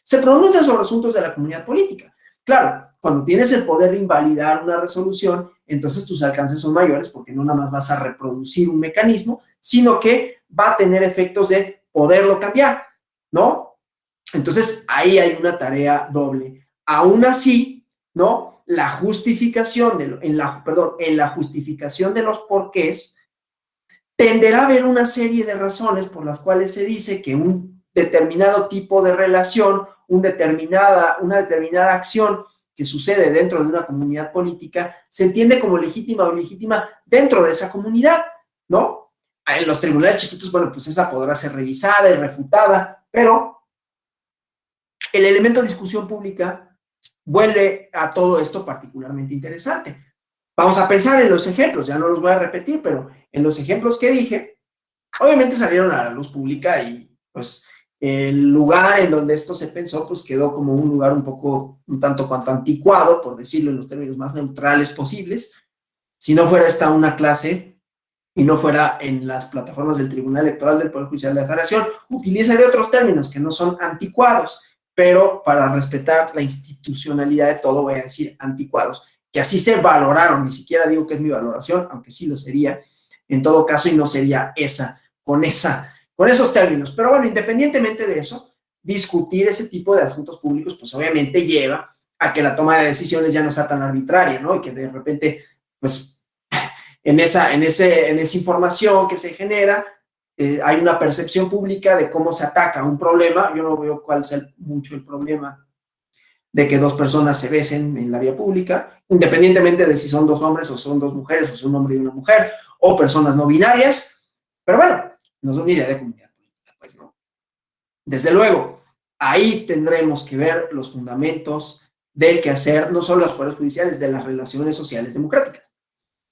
se pronuncian sobre asuntos de la comunidad política. Claro, cuando tienes el poder de invalidar una resolución, entonces tus alcances son mayores porque no nada más vas a reproducir un mecanismo, sino que va a tener efectos de poderlo cambiar, ¿no? Entonces, ahí hay una tarea doble. Aún así, ¿no? La justificación, en la justificación de los porqués, tenderá a haber una serie de razones por las cuales se dice que un determinado tipo de relación, una determinada acción que sucede dentro de una comunidad política, se entiende como legítima o ilegítima dentro de esa comunidad, ¿no? En los tribunales chiquitos, bueno, pues esa podrá ser revisada y refutada, pero el elemento de discusión pública vuelve a todo esto particularmente interesante. Vamos a pensar en los ejemplos, ya no los voy a repetir, pero en los ejemplos que dije, obviamente salieron a la luz pública y pues el lugar en donde esto se pensó pues quedó como un lugar un tanto cuanto anticuado, por decirlo en los términos más neutrales posibles. Si no fuera esta una clase y no fuera en las plataformas del Tribunal Electoral del Poder Judicial de la Federación, utilizaré otros términos que no son anticuados, pero para respetar la institucionalidad de todo voy a decir anticuados, que así se valoraron, ni siquiera digo que es mi valoración, aunque sí lo sería, en todo caso, y no sería con esos términos. Pero bueno, independientemente de eso, discutir ese tipo de asuntos públicos, pues obviamente lleva a que la toma de decisiones ya no sea tan arbitraria, ¿no? Y que de repente, pues, en esa información que se genera, hay una percepción pública de cómo se ataca un problema. Yo no veo cuál es mucho el problema de que dos personas se besen en la vía pública, independientemente de si son dos hombres o son dos mujeres, o son un hombre y una mujer, o personas no binarias, pero bueno, no es una idea de comunidad política, pues no. Desde luego, ahí tendremos que ver los fundamentos del quehacer, no solo de los poderes judiciales, de las relaciones sociales democráticas,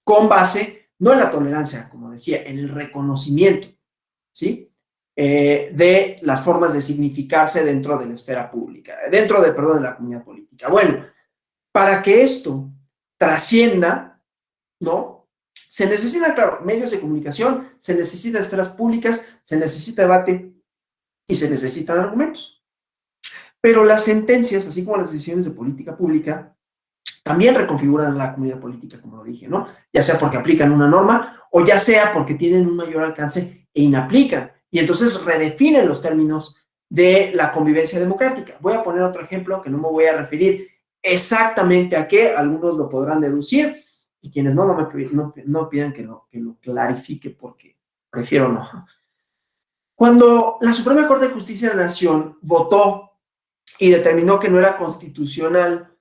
con base, no en la tolerancia, como decía, en el reconocimiento, ¿sí?, de las formas de significarse dentro de la esfera pública, de la comunidad política. Bueno, para que esto trascienda, ¿no? Se necesitan, claro, medios de comunicación, se necesitan esferas públicas, se necesita debate y se necesitan argumentos. Pero las sentencias, así como las decisiones de política pública, también reconfiguran la comunidad política, como lo dije, ¿no? Ya sea porque aplican una norma o ya sea porque tienen un mayor alcance e inaplican. Y entonces redefinen los términos de la convivencia democrática. Voy a poner otro ejemplo que no me voy a referir exactamente a qué, algunos lo podrán deducir, y quienes no pidan que lo clarifique porque prefiero no. Cuando la Suprema Corte de Justicia de la Nación votó y determinó que no era constitucional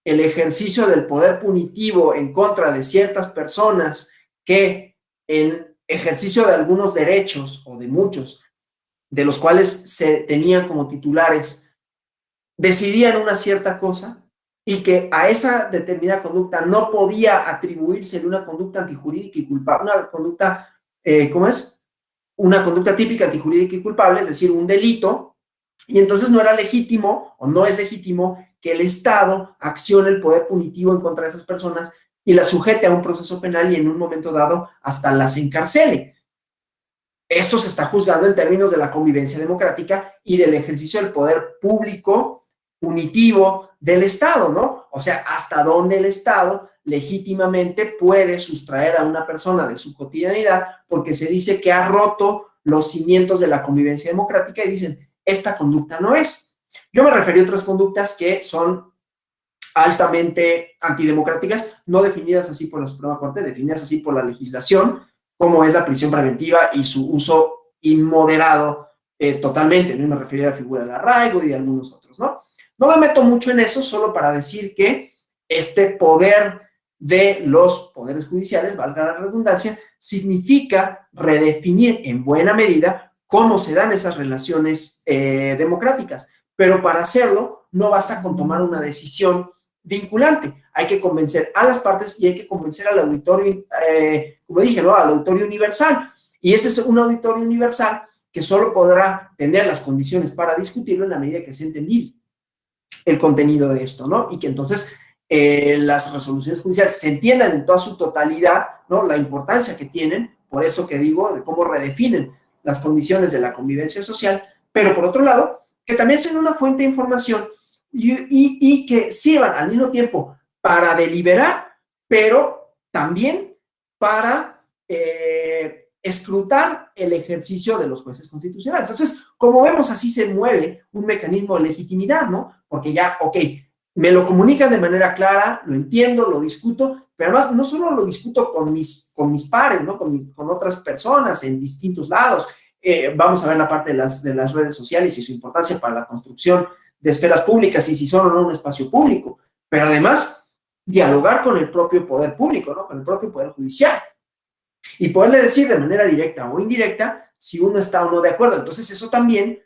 el ejercicio del poder punitivo en contra de ciertas personas que en ejercicio de algunos derechos, o de muchos, de los cuales se tenían como titulares, decidían una cierta cosa, y que a esa determinada conducta no podía atribuirse una conducta antijurídica y culpable, una conducta, una conducta típica antijurídica y culpable, es decir, un delito, y entonces no era legítimo, o no es legítimo, que el Estado accione el poder punitivo en contra de esas personas y las sujete a un proceso penal y en un momento dado hasta las encarcele. Esto se está juzgando en términos de la convivencia democrática y del ejercicio del poder público punitivo del Estado, ¿no? O sea, hasta dónde el Estado legítimamente puede sustraer a una persona de su cotidianidad porque se dice que ha roto los cimientos de la convivencia democrática y dicen, esta conducta no es. Yo me referí a otras conductas que son altamente antidemocráticas, no definidas así por la Suprema Corte, definidas así por la legislación, como es la prisión preventiva y su uso inmoderado totalmente, ¿no? Y me refería a la figura del arraigo y de algunos otros, ¿no? No me meto mucho en eso, solo para decir que este poder de los poderes judiciales, valga la redundancia, significa redefinir en buena medida cómo se dan esas relaciones democráticas. Pero para hacerlo, no basta con tomar una decisión vinculante. Hay que convencer a las partes y hay que convencer al auditorio, como dije, ¿no? Al auditorio universal. Y ese es un auditorio universal que solo podrá tener las condiciones para discutirlo en la medida que sea entendible el contenido de esto, ¿no? Y que entonces las resoluciones judiciales se entiendan en toda su totalidad, ¿no? La importancia que tienen, por eso que digo, de cómo redefinen las condiciones de la convivencia social, pero por otro lado, que también sean una fuente de información y que sirvan al mismo tiempo para deliberar, pero también para escrutar el ejercicio de los jueces constitucionales. Entonces, como vemos, así se mueve un mecanismo de legitimidad, ¿no? Porque ya, ok, me lo comunican de manera clara, lo entiendo, lo discuto, pero además no solo lo discuto con mis pares, ¿no? Con otras personas en distintos lados. Vamos a ver la parte de las redes sociales y su importancia para la construcción de esferas públicas y si son o no un espacio público, pero además dialogar con el propio poder público, ¿no? Con el propio poder judicial y poderle decir de manera directa o indirecta si uno está o no de acuerdo. Entonces eso también,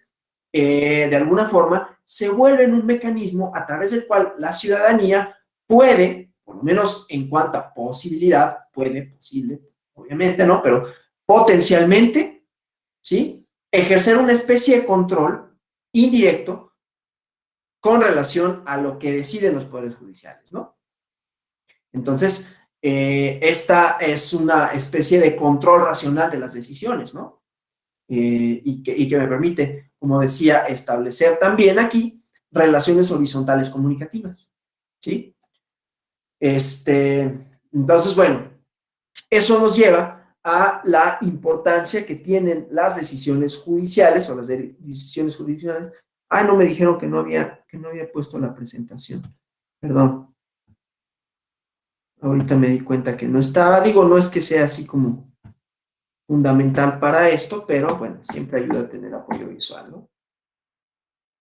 de alguna forma, se vuelve en un mecanismo a través del cual la ciudadanía puede, por lo menos en cuanto a posibilidad, posible, obviamente, ¿no? Pero potencialmente, ¿sí? Ejercer una especie de control indirecto con relación a lo que deciden los poderes judiciales, ¿no? Entonces, esta es una especie de control racional de las decisiones, ¿no? Y que me permite, como decía, establecer también aquí relaciones horizontales comunicativas, ¿sí? Entonces, bueno, eso nos lleva a la importancia que tienen las decisiones judiciales o las decisiones judiciales. Ay, no me dijeron que no había puesto la presentación. Perdón. Ahorita me di cuenta que no estaba. Digo, no es que sea así como fundamental para esto, pero bueno, siempre ayuda a tener apoyo visual, ¿no?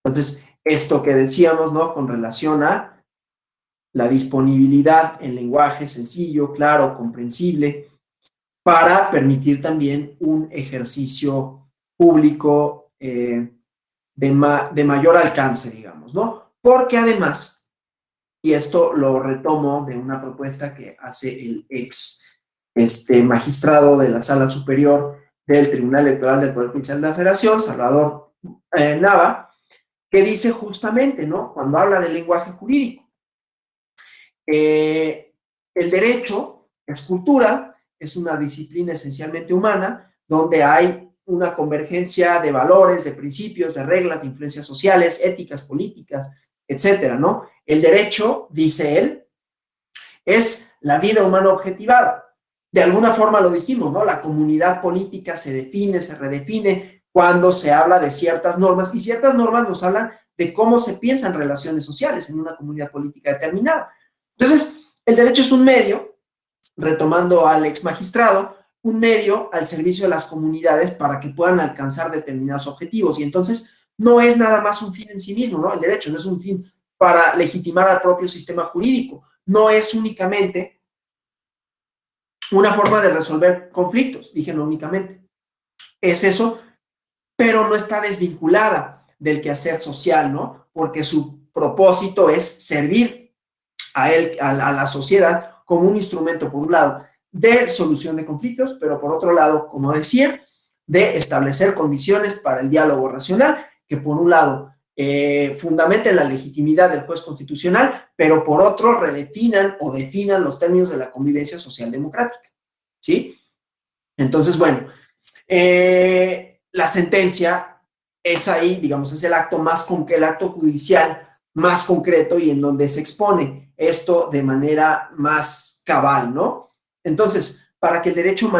Entonces, esto que decíamos, ¿no? Con relación a la disponibilidad en lenguaje sencillo, claro, comprensible, para permitir también un ejercicio público de mayor alcance, digamos, ¿no? Porque además, y esto lo retomo de una propuesta que hace el ex magistrado de la Sala Superior del Tribunal Electoral del Poder Judicial de la Federación, Salvador Nava, que dice justamente, ¿no? Cuando habla del lenguaje jurídico, el derecho es cultura, es una disciplina esencialmente humana, donde hay una convergencia de valores, de principios, de reglas, de influencias sociales, éticas, políticas, etcétera, ¿no? El derecho, dice él, es la vida humana objetivada. De alguna forma lo dijimos, ¿no? La comunidad política se define, se redefine cuando se habla de ciertas normas, y ciertas normas nos hablan de cómo se piensan relaciones sociales en una comunidad política determinada. Entonces, el derecho es un medio, retomando al ex magistrado, un medio al servicio de las comunidades para que puedan alcanzar determinados objetivos, y entonces no es nada más un fin en sí mismo, ¿no? El derecho no es un fin para legitimar al propio sistema jurídico, no es únicamente una forma de resolver conflictos, dije no únicamente, es eso, pero no está desvinculada del quehacer social, ¿no? Porque su propósito es servir a la sociedad como un instrumento, por un lado, de solución de conflictos, pero por otro lado, como decía, de establecer condiciones para el diálogo racional, que por un lado fundamenten la legitimidad del juez constitucional, pero por otro redefinan o definan los términos de la convivencia social democrática, ¿sí? Entonces, bueno, la sentencia es ahí, digamos, es el acto judicial más concreto y en donde se expone esto de manera más cabal, ¿no? Entonces, para que el derecho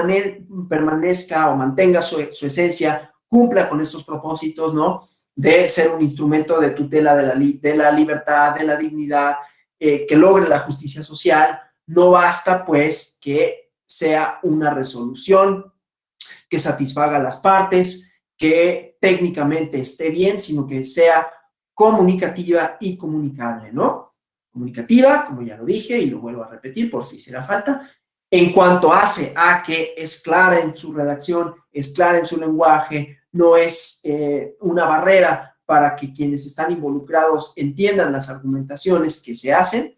permanezca o mantenga su esencia, cumpla con estos propósitos, ¿no? De ser un instrumento de tutela de la libertad, de la dignidad, que logre la justicia social, no basta, pues, que sea una resolución que satisfaga a las partes, que técnicamente esté bien, sino que sea comunicativa y comunicable, ¿no? Comunicativa, como ya lo dije y lo vuelvo a repetir por si hiciera falta, en cuanto hace a que es clara en su redacción, es clara en su lenguaje, no es una barrera para que quienes están involucrados entiendan las argumentaciones que se hacen,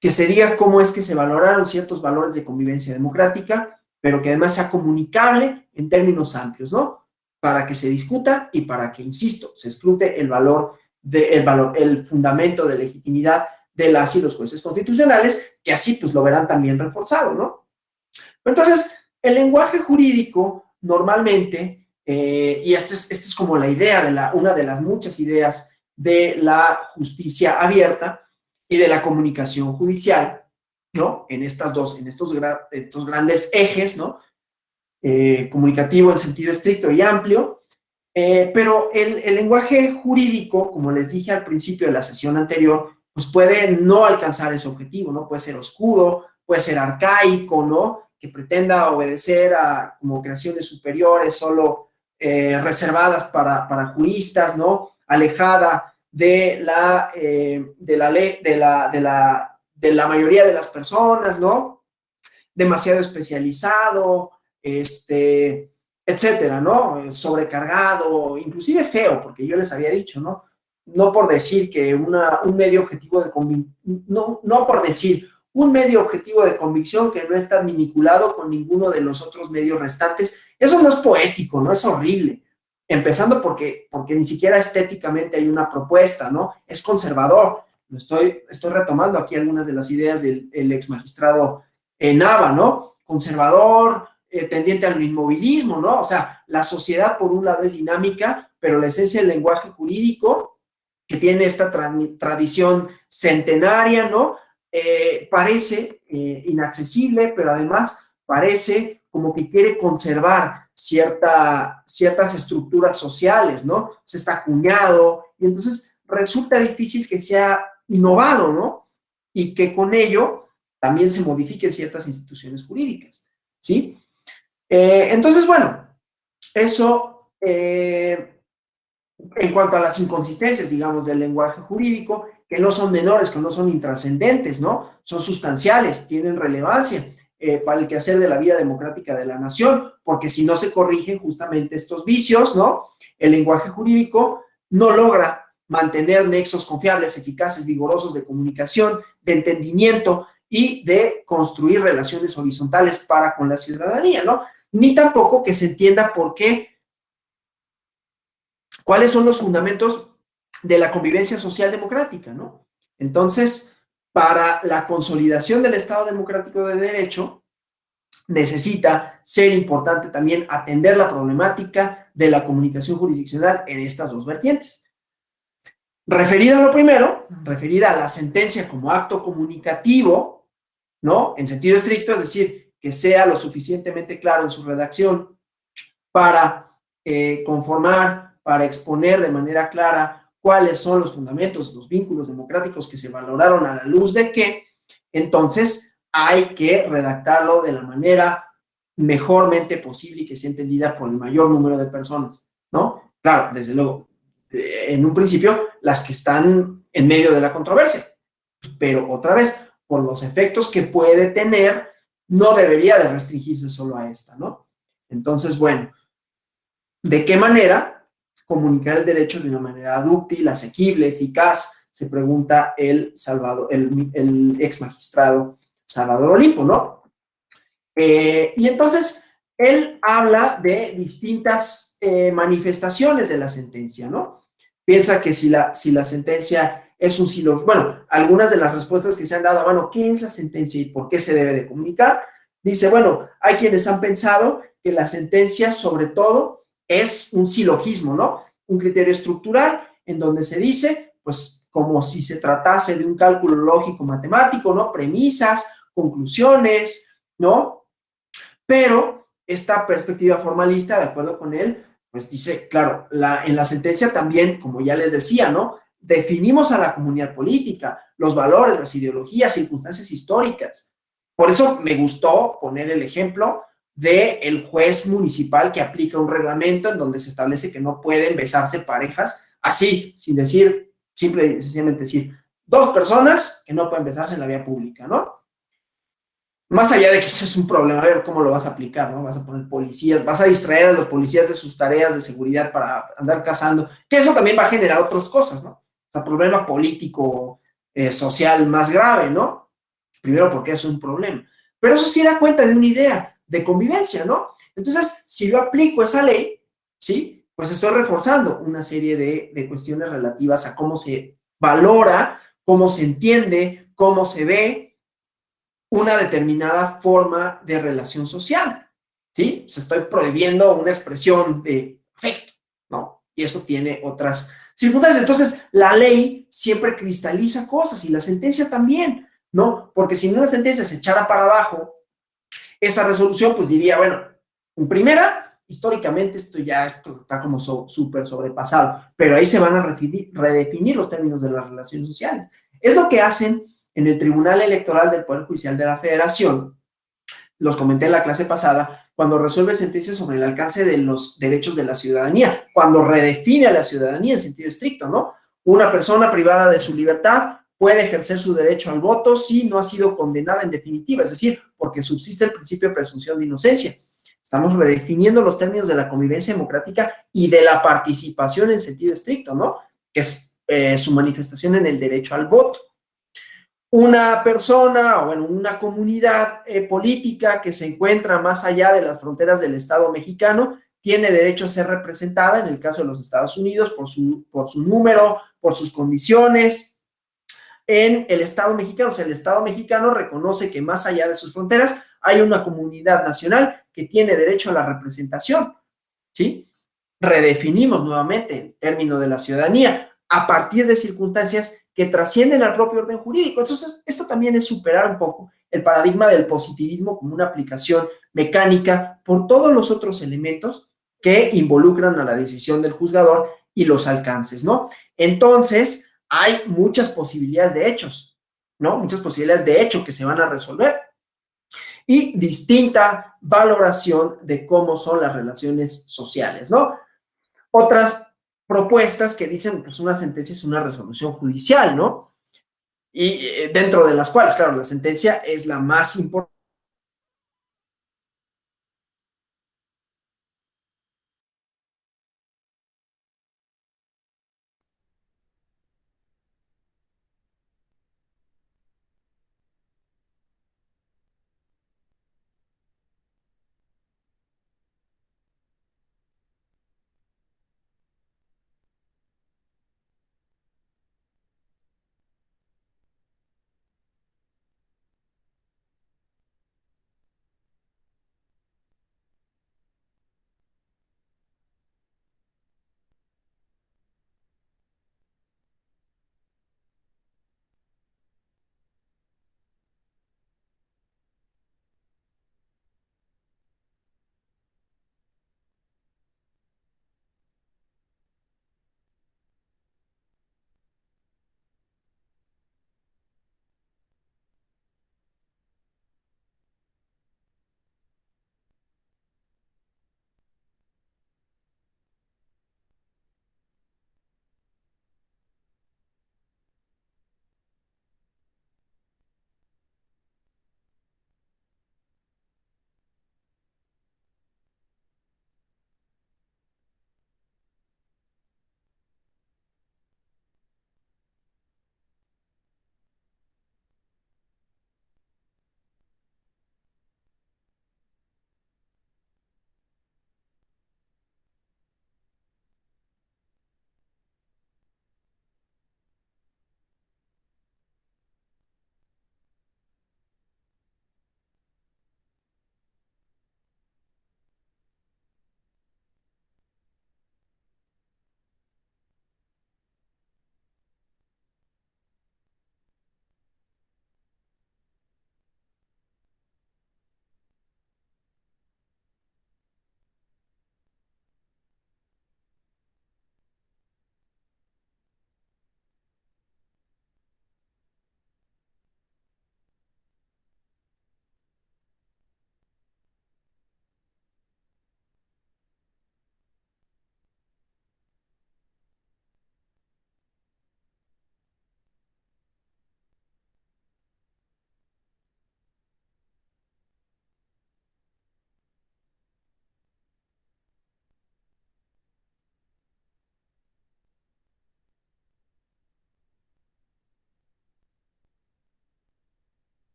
que sería cómo es que se valoraron ciertos valores de convivencia democrática, pero que además sea comunicable en términos amplios, ¿no? Para que se discuta y para que, insisto, se escrute el fundamento de legitimidad de las y los jueces constitucionales, que así pues lo verán también reforzado, ¿no? Entonces, el lenguaje jurídico normalmente, y esta es como la idea, una de las muchas ideas de la justicia abierta y de la comunicación judicial, ¿no? En estos grandes ejes, ¿no? Comunicativo en sentido estricto y amplio, pero el lenguaje jurídico, como les dije al principio de la sesión anterior, pues puede no alcanzar ese objetivo, ¿no? Puede ser oscuro, puede ser arcaico, ¿no? Que pretenda obedecer a como creaciones superiores solo reservadas para juristas, ¿no? Alejada de la mayoría de las personas, ¿no? Demasiado especializado, etcétera, ¿no? Sobrecargado, inclusive feo, porque yo les había dicho, ¿no? No por decir que un medio objetivo de no por decir un medio objetivo de convicción que no está vinculado con ninguno de los otros medios restantes, eso no es poético, ¿no? Es horrible. Empezando porque ni siquiera estéticamente hay una propuesta, ¿no? Es conservador. Estoy retomando aquí algunas de las ideas del ex magistrado Nava, ¿no? Conservador, tendiente al inmovilismo, ¿no? O sea, la sociedad por un lado es dinámica, pero la esencia del lenguaje jurídico, que tiene esta tradición centenaria, ¿no? Parece inaccesible, pero además parece como que quiere conservar ciertas estructuras sociales, ¿no? Se está acuñado, y entonces resulta difícil que sea innovado, ¿no? Y que con ello también se modifiquen ciertas instituciones jurídicas, ¿sí? Entonces, bueno, eso en cuanto a las inconsistencias, digamos, del lenguaje jurídico, que no son menores, que no son intrascendentes, ¿no? Son sustanciales, tienen relevancia para el quehacer de la vida democrática de la nación, porque si no se corrigen justamente estos vicios, ¿no? El lenguaje jurídico no logra mantener nexos confiables, eficaces, vigorosos de comunicación, de entendimiento y de construir relaciones horizontales para con la ciudadanía, ¿no? Ni tampoco que se entienda por qué, cuáles son los fundamentos de la convivencia social democrática, ¿no? Entonces, para la consolidación del Estado democrático de derecho, necesita ser importante también atender la problemática de la comunicación jurisdiccional en estas dos vertientes. Referida a lo primero, referida a la sentencia como acto comunicativo, ¿no? En sentido estricto, es decir, que sea lo suficientemente claro en su redacción para conformar, para exponer de manera clara cuáles son los fundamentos, los vínculos democráticos que se valoraron a la luz de que, entonces hay que redactarlo de la manera mejormente posible y que sea entendida por el mayor número de personas, ¿no? Claro, desde luego, en un principio, las que están en medio de la controversia, pero otra vez, por los efectos que puede tener, no debería de restringirse solo a esta, ¿no? Entonces, bueno, ¿de qué manera comunicar el derecho de una manera dúctil, asequible, eficaz? Se pregunta el ex magistrado Salvador Olimpo, ¿no? Y entonces, él habla de distintas manifestaciones de la sentencia, ¿no? Piensa que si la sentencia es un silogismo, bueno, algunas de las respuestas que se han dado, bueno, ¿qué es la sentencia y por qué se debe de comunicar? Dice, bueno, hay quienes han pensado que la sentencia, sobre todo, es un silogismo, ¿no? Un criterio estructural en donde se dice, pues, como si se tratase de un cálculo lógico matemático, ¿no? Premisas, conclusiones, ¿no? Pero esta perspectiva formalista, de acuerdo con él, pues dice, claro, en la sentencia también, como ya les decía, ¿no? Definimos a la comunidad política, los valores, las ideologías, circunstancias históricas. Por eso me gustó poner el ejemplo del juez municipal que aplica un reglamento en donde se establece que no pueden besarse parejas, así, sin decir, simple y sencillamente decir, dos personas que no pueden besarse en la vía pública, ¿no? Más allá de que eso es un problema, a ver cómo lo vas a aplicar, ¿no? Vas a poner policías, vas a distraer a los policías de sus tareas de seguridad para andar cazando, que eso también va a generar otras cosas, ¿no? O sea, problema político, social más grave, ¿no? Primero porque es un problema. Pero eso sí da cuenta de una idea de convivencia, ¿no? Entonces, si yo aplico esa ley, ¿sí? Pues estoy reforzando una serie de cuestiones relativas a cómo se valora, cómo se entiende, cómo se ve una determinada forma de relación social, ¿sí? O sea, estoy prohibiendo una expresión de afecto, ¿no? Y eso tiene otras circunstancias. Entonces, la ley siempre cristaliza cosas y la sentencia también, ¿no? Porque si una sentencia se echara para abajo, esa resolución pues diría, bueno, en primera, históricamente esto está como súper sobrepasado, pero ahí se van a redefinir los términos de las relaciones sociales. Es lo que hacen en el Tribunal Electoral del Poder Judicial de la Federación, los comenté en la clase pasada, cuando resuelve sentencias sobre el alcance de los derechos de la ciudadanía, cuando redefine a la ciudadanía en sentido estricto, ¿no? Una persona privada de su libertad puede ejercer su derecho al voto si no ha sido condenada en definitiva, es decir, porque subsiste el principio de presunción de inocencia. Estamos redefiniendo los términos de la convivencia democrática y de la participación en sentido estricto, ¿no? Que es su manifestación en el derecho al voto. Una persona o bueno, una comunidad política que se encuentra más allá de las fronteras del Estado mexicano tiene derecho a ser representada, en el caso de los Estados Unidos, por su número, por sus condiciones, en el Estado mexicano. O sea, el Estado mexicano reconoce que más allá de sus fronteras hay una comunidad nacional que tiene derecho a la representación, ¿sí? Redefinimos nuevamente el término de la ciudadanía a partir de circunstancias que trascienden al propio orden jurídico. Entonces, esto también es superar un poco el paradigma del positivismo como una aplicación mecánica por todos los otros elementos que involucran a la decisión del juzgador y los alcances, ¿no? Entonces, hay muchas posibilidades de hechos, ¿no? Muchas posibilidades de hecho que se van a resolver y distinta valoración de cómo son las relaciones sociales, ¿no? Otras propuestas que dicen, pues una sentencia es una resolución judicial, ¿no? Y dentro de las cuales, claro, la sentencia es la más importante.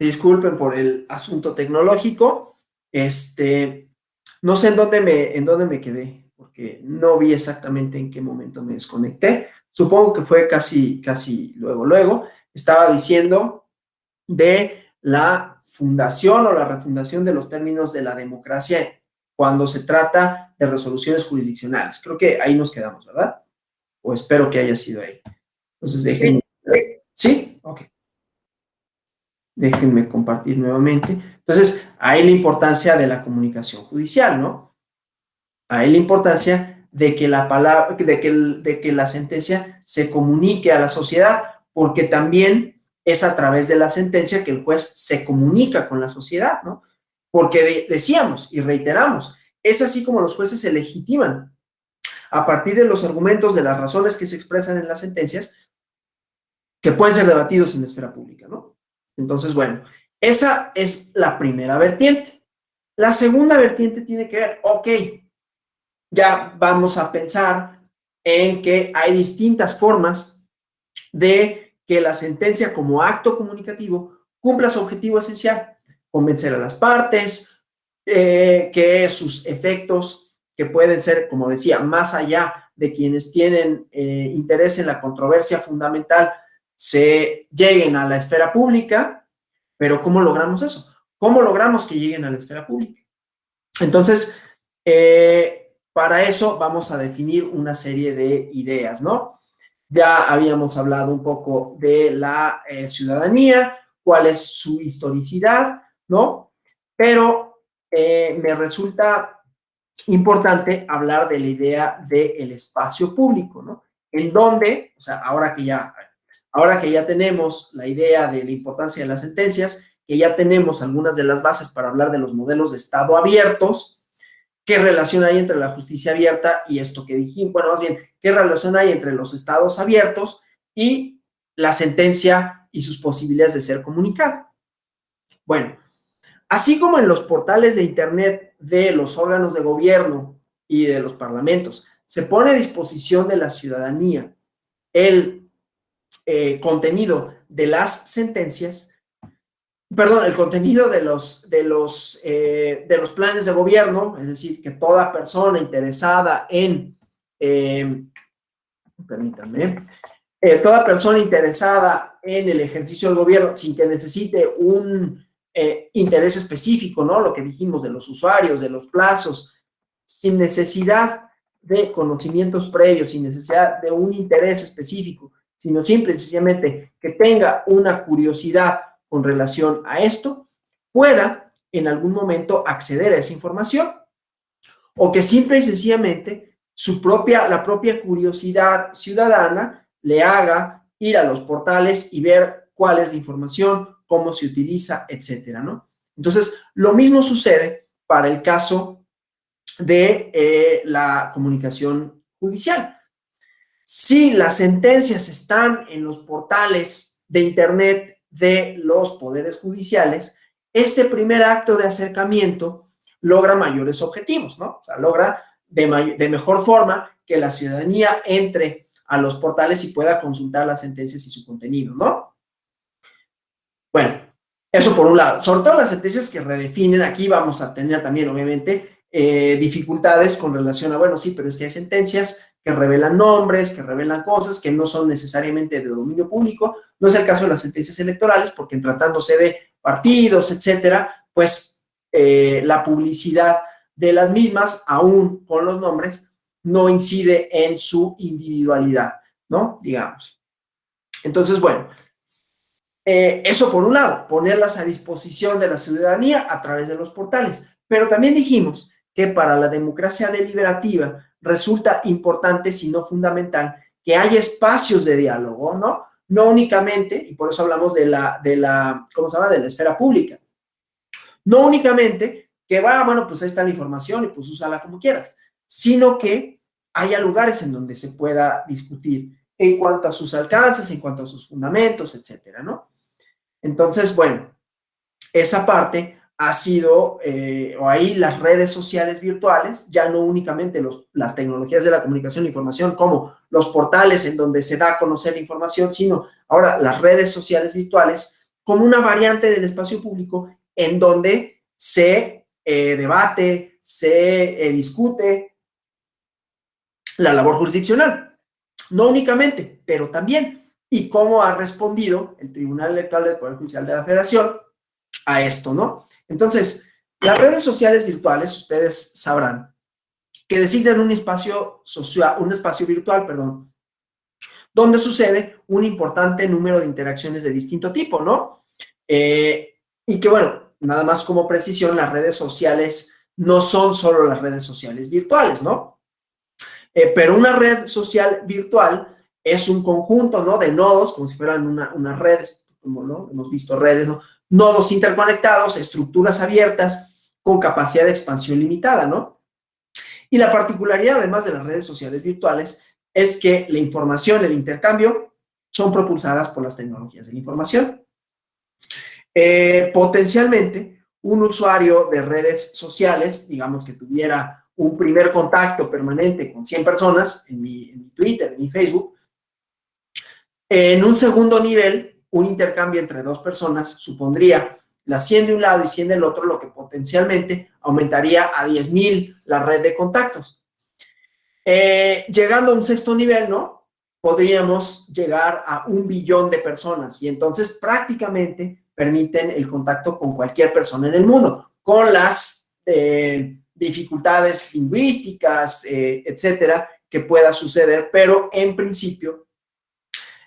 Disculpen por el asunto tecnológico. No sé en dónde me quedé, porque no vi exactamente en qué momento me desconecté. Supongo que fue casi luego. Estaba diciendo de la fundación o la refundación de los términos de la democracia cuando se trata de resoluciones jurisdiccionales. Creo que ahí nos quedamos, ¿verdad? O espero que haya sido ahí. Entonces, déjenme... ¿Sí? Ok. Déjenme compartir nuevamente. Entonces, ahí la importancia de la comunicación judicial, ¿no? Ahí la importancia de que la palabra, de que la sentencia se comunique a la sociedad, porque también es a través de la sentencia que el juez se comunica con la sociedad, ¿no? Porque decíamos y reiteramos, es así como los jueces se legitiman a partir de los argumentos, de las razones que se expresan en las sentencias, que pueden ser debatidos en la esfera pública, ¿no? Entonces, bueno, esa es la primera vertiente. La segunda vertiente tiene que ver, ok, ya vamos a pensar en que hay distintas formas de que la sentencia como acto comunicativo cumpla su objetivo esencial, convencer a las partes, que sus efectos, que pueden ser, como decía, más allá de quienes tienen interés en la controversia fundamental, se lleguen a la esfera pública. Pero ¿cómo logramos eso? ¿Cómo logramos que lleguen a la esfera pública? Entonces, para eso vamos a definir una serie de ideas, ¿no? Ya habíamos hablado un poco de la ciudadanía, cuál es su historicidad, ¿no? Pero me resulta importante hablar de la idea del espacio público, ¿no? En donde, o sea, ahora que ya tenemos la idea de la importancia de las sentencias, que ya tenemos algunas de las bases para hablar de los modelos de Estado abiertos, ¿qué relación hay entre la justicia abierta y esto que dijimos? Bueno, más bien, ¿qué relación hay entre los estados abiertos y la sentencia y sus posibilidades de ser comunicada? Bueno, así como en los portales de Internet de los órganos de gobierno y de los parlamentos se pone a disposición de la ciudadanía el contenido de las sentencias, perdón, el contenido de los planes de gobierno, es decir, que toda persona interesada en, permítanme, toda persona interesada en el ejercicio del gobierno sin que necesite un interés específico, ¿no? Lo que dijimos de los usuarios, de los plazos, sin necesidad de conocimientos previos, sin necesidad de un interés específico, sino simple y sencillamente que tenga una curiosidad con relación a esto, pueda en algún momento acceder a esa información, o que simple y sencillamente la propia curiosidad ciudadana le haga ir a los portales y ver cuál es la información, cómo se utiliza, etcétera, ¿no? Entonces, lo mismo sucede para el caso de la comunicación judicial. Si las sentencias están en los portales de Internet de los poderes judiciales, este primer acto de acercamiento logra mayores objetivos, ¿no? O sea, logra de mejor forma que la ciudadanía entre a los portales y pueda consultar las sentencias y su contenido, ¿no? Bueno, eso por un lado. Sobre todo las sentencias que redefinen, aquí vamos a tener también, obviamente, dificultades con relación a, bueno, sí, pero es que hay sentencias que revelan nombres, que revelan cosas que no son necesariamente de dominio público. No es el caso de las sentencias electorales, porque en tratándose de partidos, etcétera, pues la publicidad de las mismas, aún con los nombres, no incide en su individualidad, ¿no? Digamos. Entonces, bueno, eso por un lado, ponerlas a disposición de la ciudadanía a través de los portales. Pero también dijimos que para la democracia deliberativa resulta importante, si no fundamental, que haya espacios de diálogo, ¿no? No únicamente, y por eso hablamos de la ¿cómo se llama? De la esfera pública. No únicamente que bueno, pues ahí está la información y pues úsala como quieras, sino que haya lugares en donde se pueda discutir en cuanto a sus alcances, en cuanto a sus fundamentos, etcétera, ¿no? Entonces, bueno, esa parte ha sido, o ahí las redes sociales virtuales, ya no únicamente las tecnologías de la comunicación e información como los portales en donde se da a conocer la información, sino ahora las redes sociales virtuales como una variante del espacio público en donde se debate, se discute la labor jurisdiccional. No únicamente, pero también. Y cómo ha respondido el Tribunal Electoral del Poder Judicial de la Federación a esto, ¿no? Entonces, las redes sociales virtuales, ustedes sabrán, que designan un espacio virtual, perdón, donde sucede un importante número de interacciones de distinto tipo, ¿no? Y que, bueno, nada más como precisión, las redes sociales no son solo las redes sociales virtuales, ¿no? Pero una red social virtual es un conjunto, ¿no?, de nodos, como si fueran unas redes, como, ¿no?, hemos visto redes, ¿no?, nodos interconectados, estructuras abiertas, con capacidad de expansión limitada, ¿no? Y la particularidad, además de las redes sociales virtuales, es que la información, el intercambio, son propulsadas por las tecnologías de la información. Potencialmente, un usuario de redes sociales, digamos que tuviera un primer contacto permanente con 100 personas, en mi Twitter, en mi Facebook, en un segundo nivel, un intercambio entre dos personas supondría las 100 de un lado y 100 del otro, lo que potencialmente aumentaría a 10,000 la red de contactos. Llegando a un sexto nivel, ¿no?, podríamos llegar a 1 billón de personas y entonces prácticamente permiten el contacto con cualquier persona en el mundo, con las dificultades lingüísticas, etcétera, que pueda suceder, pero en principio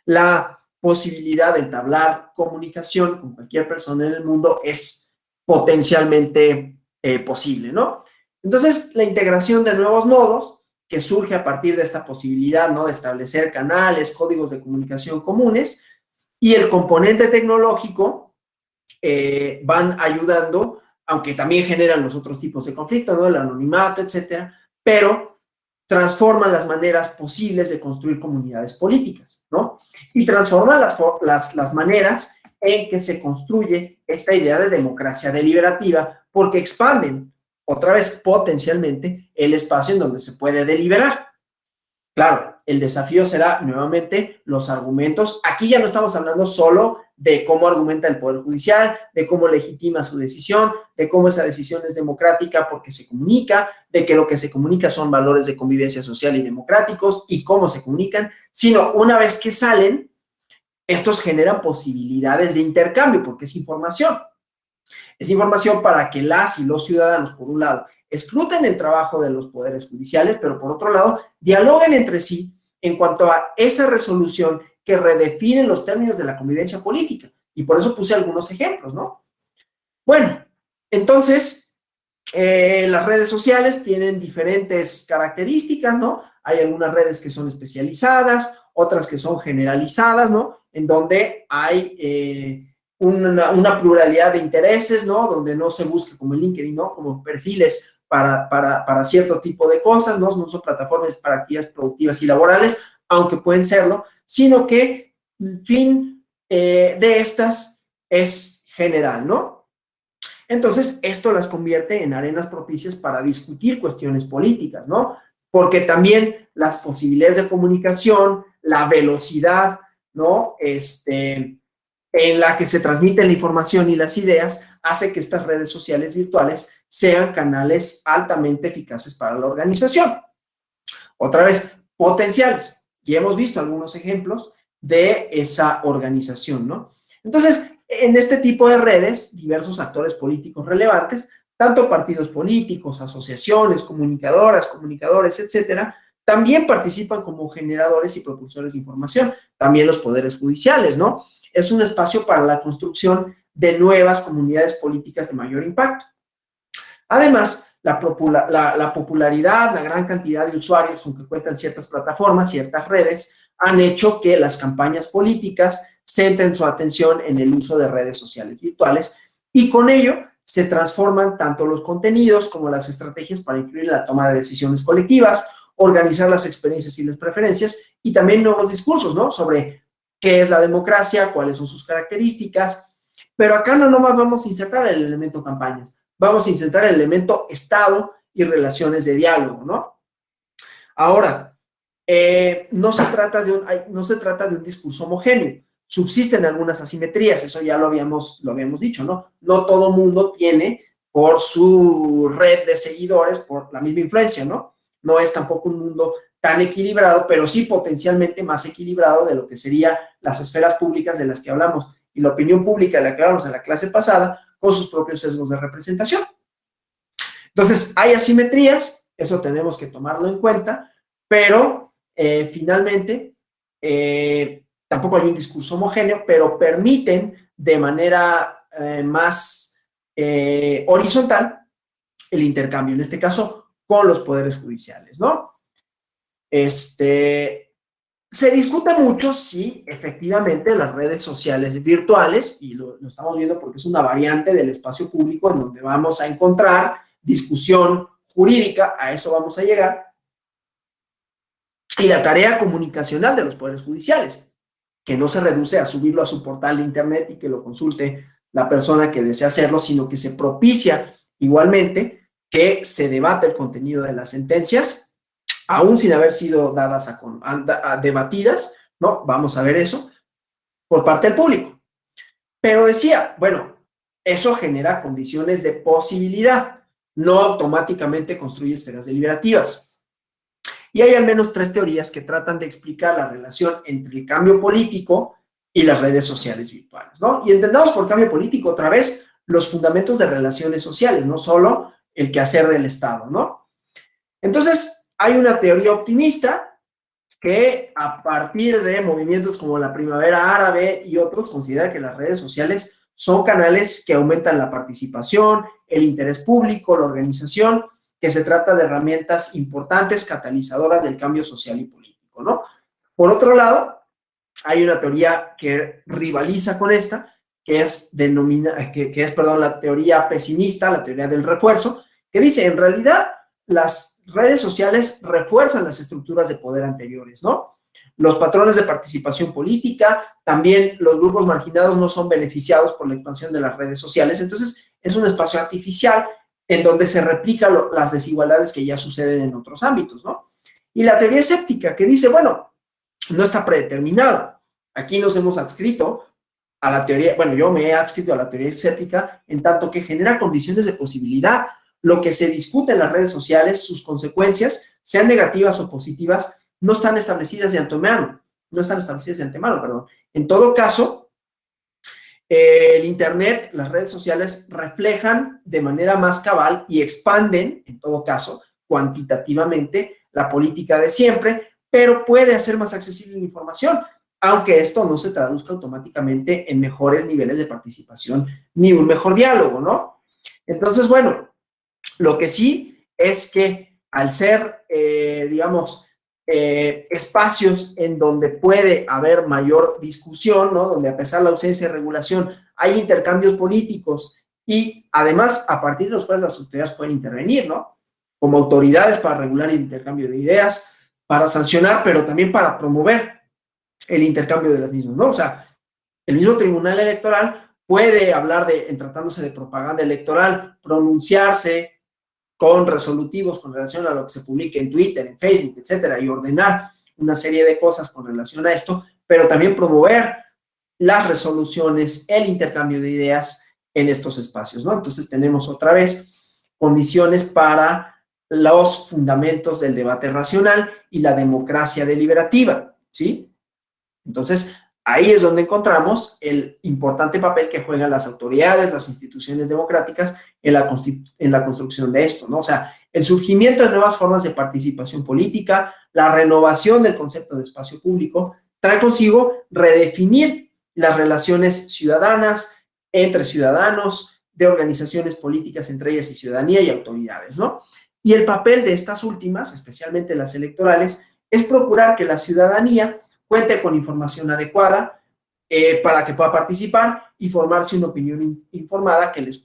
la posibilidad de entablar comunicación con cualquier persona en el mundo es potencialmente posible, ¿no? Entonces, la integración de nuevos nodos que surge a partir de esta posibilidad, ¿no?, de establecer canales, códigos de comunicación comunes, y el componente tecnológico van ayudando, aunque también generan los otros tipos de conflicto, ¿no?, el anonimato, etcétera, pero transforman las maneras posibles de construir comunidades políticas, ¿no? Y transforman las maneras en que se construye esta idea de democracia deliberativa, porque expanden, otra vez potencialmente, el espacio en donde se puede deliberar. Claro, el desafío será nuevamente los argumentos. Aquí ya no estamos hablando solo de cómo argumenta el Poder Judicial, de cómo legitima su decisión, de cómo esa decisión es democrática porque se comunica, de que lo que se comunica son valores de convivencia social y democráticos y cómo se comunican, sino una vez que salen, estos generan posibilidades de intercambio porque es información. Es información para que las y los ciudadanos, por un lado, escruten el trabajo de los poderes judiciales, pero por otro lado, dialoguen entre sí en cuanto a esa resolución que redefine los términos de la convivencia política. Y por eso puse algunos ejemplos, ¿no? Bueno, entonces, las redes sociales tienen diferentes características, ¿no? Hay algunas redes que son especializadas, otras que son generalizadas, ¿no?, en donde hay una pluralidad de intereses, ¿no?, donde no se busca como en LinkedIn, ¿no?, como perfiles para cierto tipo de cosas, ¿no? No son plataformas para actividades productivas y laborales, aunque pueden serlo, sino que el fin de estas es general, ¿no? Entonces, esto las convierte en arenas propicias para discutir cuestiones políticas, ¿no? Porque también las posibilidades de comunicación, la velocidad, ¿no?, en la que se transmite la información y las ideas, hace que estas redes sociales virtuales sean canales altamente eficaces para la organización. Otra vez, potenciales. Y hemos visto algunos ejemplos de esa organización, ¿no? Entonces, en este tipo de redes, diversos actores políticos relevantes, tanto partidos políticos, asociaciones, comunicadoras, comunicadores, etcétera, también participan como generadores y propulsores de información. También los poderes judiciales, ¿no? Es un espacio para la construcción de nuevas comunidades políticas de mayor impacto. Además, la popularidad, la gran cantidad de usuarios con que cuentan ciertas plataformas, ciertas redes, han hecho que las campañas políticas centren su atención en el uso de redes sociales virtuales y con ello se transforman tanto los contenidos como las estrategias para influir en la toma de decisiones colectivas, organizar las experiencias y las preferencias y también nuevos discursos, ¿no?, sobre qué es la democracia, cuáles son sus características, pero acá no nomás vamos a insertar el elemento campañas, vamos a insertar el elemento Estado y relaciones de diálogo, ¿no? Ahora, no se trata de un discurso homogéneo, subsisten algunas asimetrías, eso ya lo habíamos dicho, ¿no? No todo mundo tiene por su red de seguidores, por la misma influencia, ¿no? No es tampoco un mundo tan equilibrado, pero sí potencialmente más equilibrado de lo que serían las esferas públicas de las que hablamos y la opinión pública de la que hablamos en la clase pasada, con sus propios sesgos de representación. Entonces, hay asimetrías, eso tenemos que tomarlo en cuenta, pero finalmente tampoco hay un discurso homogéneo, pero permiten de manera más horizontal el intercambio, en este caso con los poderes judiciales, ¿no? Se discute mucho si efectivamente las redes sociales virtuales, y lo estamos viendo porque es una variante del espacio público en donde vamos a encontrar discusión jurídica, a eso vamos a llegar, y la tarea comunicacional de los poderes judiciales, que no se reduce a subirlo a su portal de internet y que lo consulte la persona que desea hacerlo, sino que se propicia igualmente que se debate el contenido de las sentencias, aún sin haber sido dadas a debatidas, ¿no? Vamos a ver eso, por parte del público. Pero decía, bueno, eso genera condiciones de posibilidad, no automáticamente construye esferas deliberativas. Y hay al menos 3 teorías que tratan de explicar la relación entre el cambio político y las redes sociales virtuales, ¿no? Y entendamos por cambio político, otra vez, los fundamentos de relaciones sociales, no solo el quehacer del Estado, ¿no? Entonces, hay una teoría optimista que a partir de movimientos como la Primavera Árabe y otros considera que las redes sociales son canales que aumentan la participación, el interés público, la organización, que se trata de herramientas importantes catalizadoras del cambio social y político, ¿no? Por otro lado, hay una teoría que rivaliza con esta, que es la teoría pesimista, la teoría del refuerzo, que dice, en realidad, las redes sociales refuerzan las estructuras de poder anteriores, ¿no? Los patrones de participación política, también los grupos marginados no son beneficiados por la expansión de las redes sociales, entonces es un espacio artificial en donde se replican las desigualdades que ya suceden en otros ámbitos, ¿no? Y la teoría escéptica que dice, bueno, no está predeterminado. Aquí nos hemos adscrito a la teoría, bueno, yo me he adscrito a la teoría escéptica en tanto que genera condiciones de posibilidad. Lo que se discute en las redes sociales, sus consecuencias, sean negativas o positivas, no están establecidas de antemano, perdón. En todo caso, el Internet, las redes sociales reflejan de manera más cabal y expanden, en todo caso, cuantitativamente la política de siempre, pero puede hacer más accesible la información, aunque esto no se traduzca automáticamente en mejores niveles de participación ni un mejor diálogo, ¿no? Entonces, bueno, lo que sí es que al ser, espacios en donde puede haber mayor discusión, ¿no? Donde a pesar de la ausencia de regulación hay intercambios políticos y además a partir de los cuales las autoridades pueden intervenir, ¿no? Como autoridades para regular el intercambio de ideas, para sancionar, pero también para promover el intercambio de las mismas, ¿no? O sea, el mismo Tribunal Electoral puede hablar en tratándose de propaganda electoral, pronunciarse con resolutivos con relación a lo que se publique en Twitter, en Facebook, etcétera, y ordenar una serie de cosas con relación a esto, pero también promover las resoluciones, el intercambio de ideas en estos espacios, ¿no? Entonces tenemos otra vez condiciones para los fundamentos del debate racional y la democracia deliberativa, ¿sí? Entonces, ahí es donde encontramos el importante papel que juegan las autoridades, las instituciones democráticas en la construcción de esto, ¿no? O sea, el surgimiento de nuevas formas de participación política, la renovación del concepto de espacio público, trae consigo redefinir las relaciones ciudadanas, entre ciudadanos, de organizaciones políticas, entre ellas y ciudadanía y autoridades, ¿no? Y el papel de estas últimas, especialmente las electorales, es procurar que la ciudadanía cuente con información adecuada para que pueda participar y formarse una opinión informada que les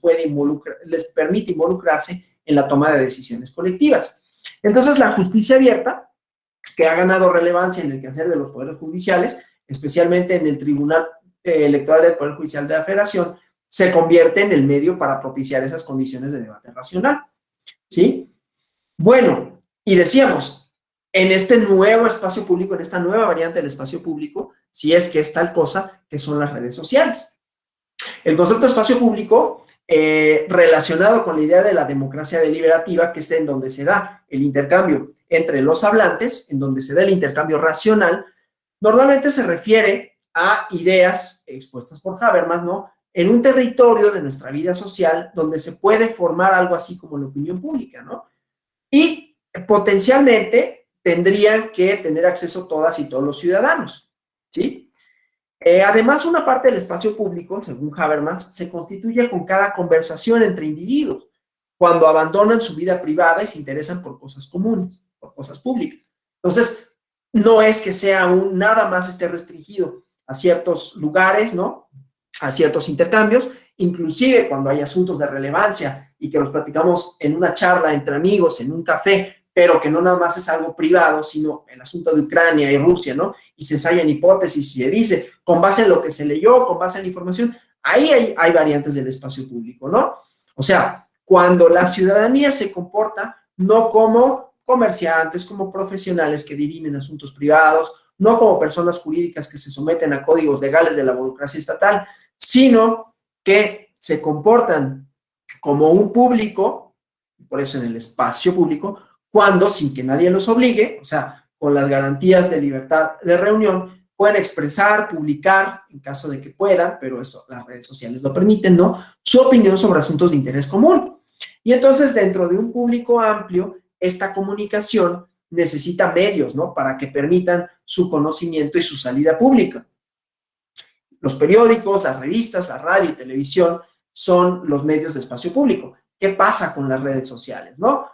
permite involucrarse en la toma de decisiones colectivas. Entonces, la justicia abierta, que ha ganado relevancia en el quehacer de los poderes judiciales, especialmente en el Tribunal Electoral del Poder Judicial de la Federación, se convierte en el medio para propiciar esas condiciones de debate racional, ¿sí? Bueno, y decíamos, en este nuevo espacio público, en esta nueva variante del espacio público, si es que es tal cosa, que son las redes sociales. El concepto de espacio público, relacionado con la idea de la democracia deliberativa, que es en donde se da el intercambio entre los hablantes, en donde se da el intercambio racional, normalmente se refiere a ideas expuestas por Habermas, ¿no?, en un territorio de nuestra vida social donde se puede formar algo así como la opinión pública, ¿no? Y potencialmente tendrían que tener acceso todas y todos los ciudadanos, ¿sí? Además, una parte del espacio público, según Habermas, se constituye con cada conversación entre individuos, cuando abandonan su vida privada y se interesan por cosas comunes, por cosas públicas. Entonces, no es que sea nada más esté restringido a ciertos lugares, ¿no?, a ciertos intercambios, inclusive cuando hay asuntos de relevancia y que los platicamos en una charla entre amigos, en un café, pero que no nada más es algo privado, sino el asunto de Ucrania y Rusia, ¿no? Y se ensayan hipótesis y se dice, con base en lo que se leyó, con base en la información, ahí hay variantes del espacio público, ¿no? O sea, cuando la ciudadanía se comporta no como comerciantes, como profesionales que dirimen asuntos privados, no como personas jurídicas que se someten a códigos legales de la burocracia estatal, sino que se comportan como un público, por eso en el espacio público, cuando sin que nadie los obligue, o sea, con las garantías de libertad de reunión, pueden expresar, publicar, en caso de que puedan, pero eso las redes sociales lo permiten, ¿no?, su opinión sobre asuntos de interés común. Y entonces, dentro de un público amplio, esta comunicación necesita medios, ¿no?, para que permitan su conocimiento y su salida pública. Los periódicos, las revistas, la radio y televisión son los medios de espacio público. ¿Qué pasa con las redes sociales, no?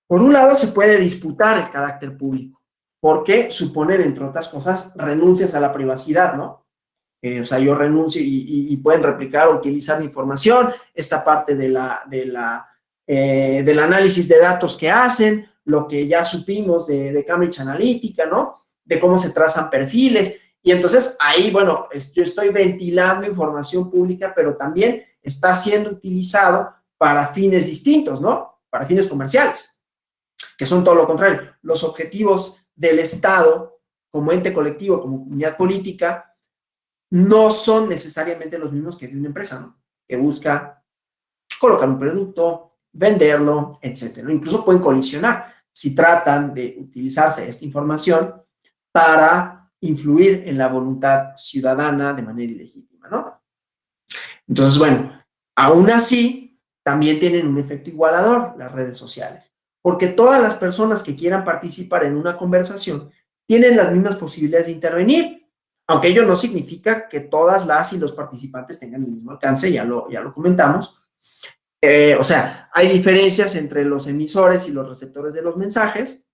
Por un lado, se puede disputar el carácter público, porque suponen, entre otras cosas, renuncias a la privacidad, ¿no? O sea, yo renuncio y pueden replicar o utilizar mi información, esta parte del análisis de datos que hacen, lo que ya supimos de Cambridge Analytica, ¿no?, de cómo se trazan perfiles. Y entonces ahí, bueno, yo estoy ventilando información pública, pero también está siendo utilizado para fines distintos, ¿no?, para fines comerciales, que son todo lo contrario. Los objetivos del Estado como ente colectivo, como comunidad política, no son necesariamente los mismos que de una empresa, ¿no?, que busca colocar un producto, venderlo, etcétera. Incluso pueden colisionar si tratan de utilizarse esta información para influir en la voluntad ciudadana de manera ilegítima, ¿no? Entonces, bueno, aún así, también tienen un efecto igualador las redes sociales, porque todas las personas que quieran participar en una conversación tienen las mismas posibilidades de intervenir, aunque ello no significa que todas las y los participantes tengan el mismo alcance, ya lo comentamos. O sea, hay diferencias entre los emisores y los receptores de los mensajes.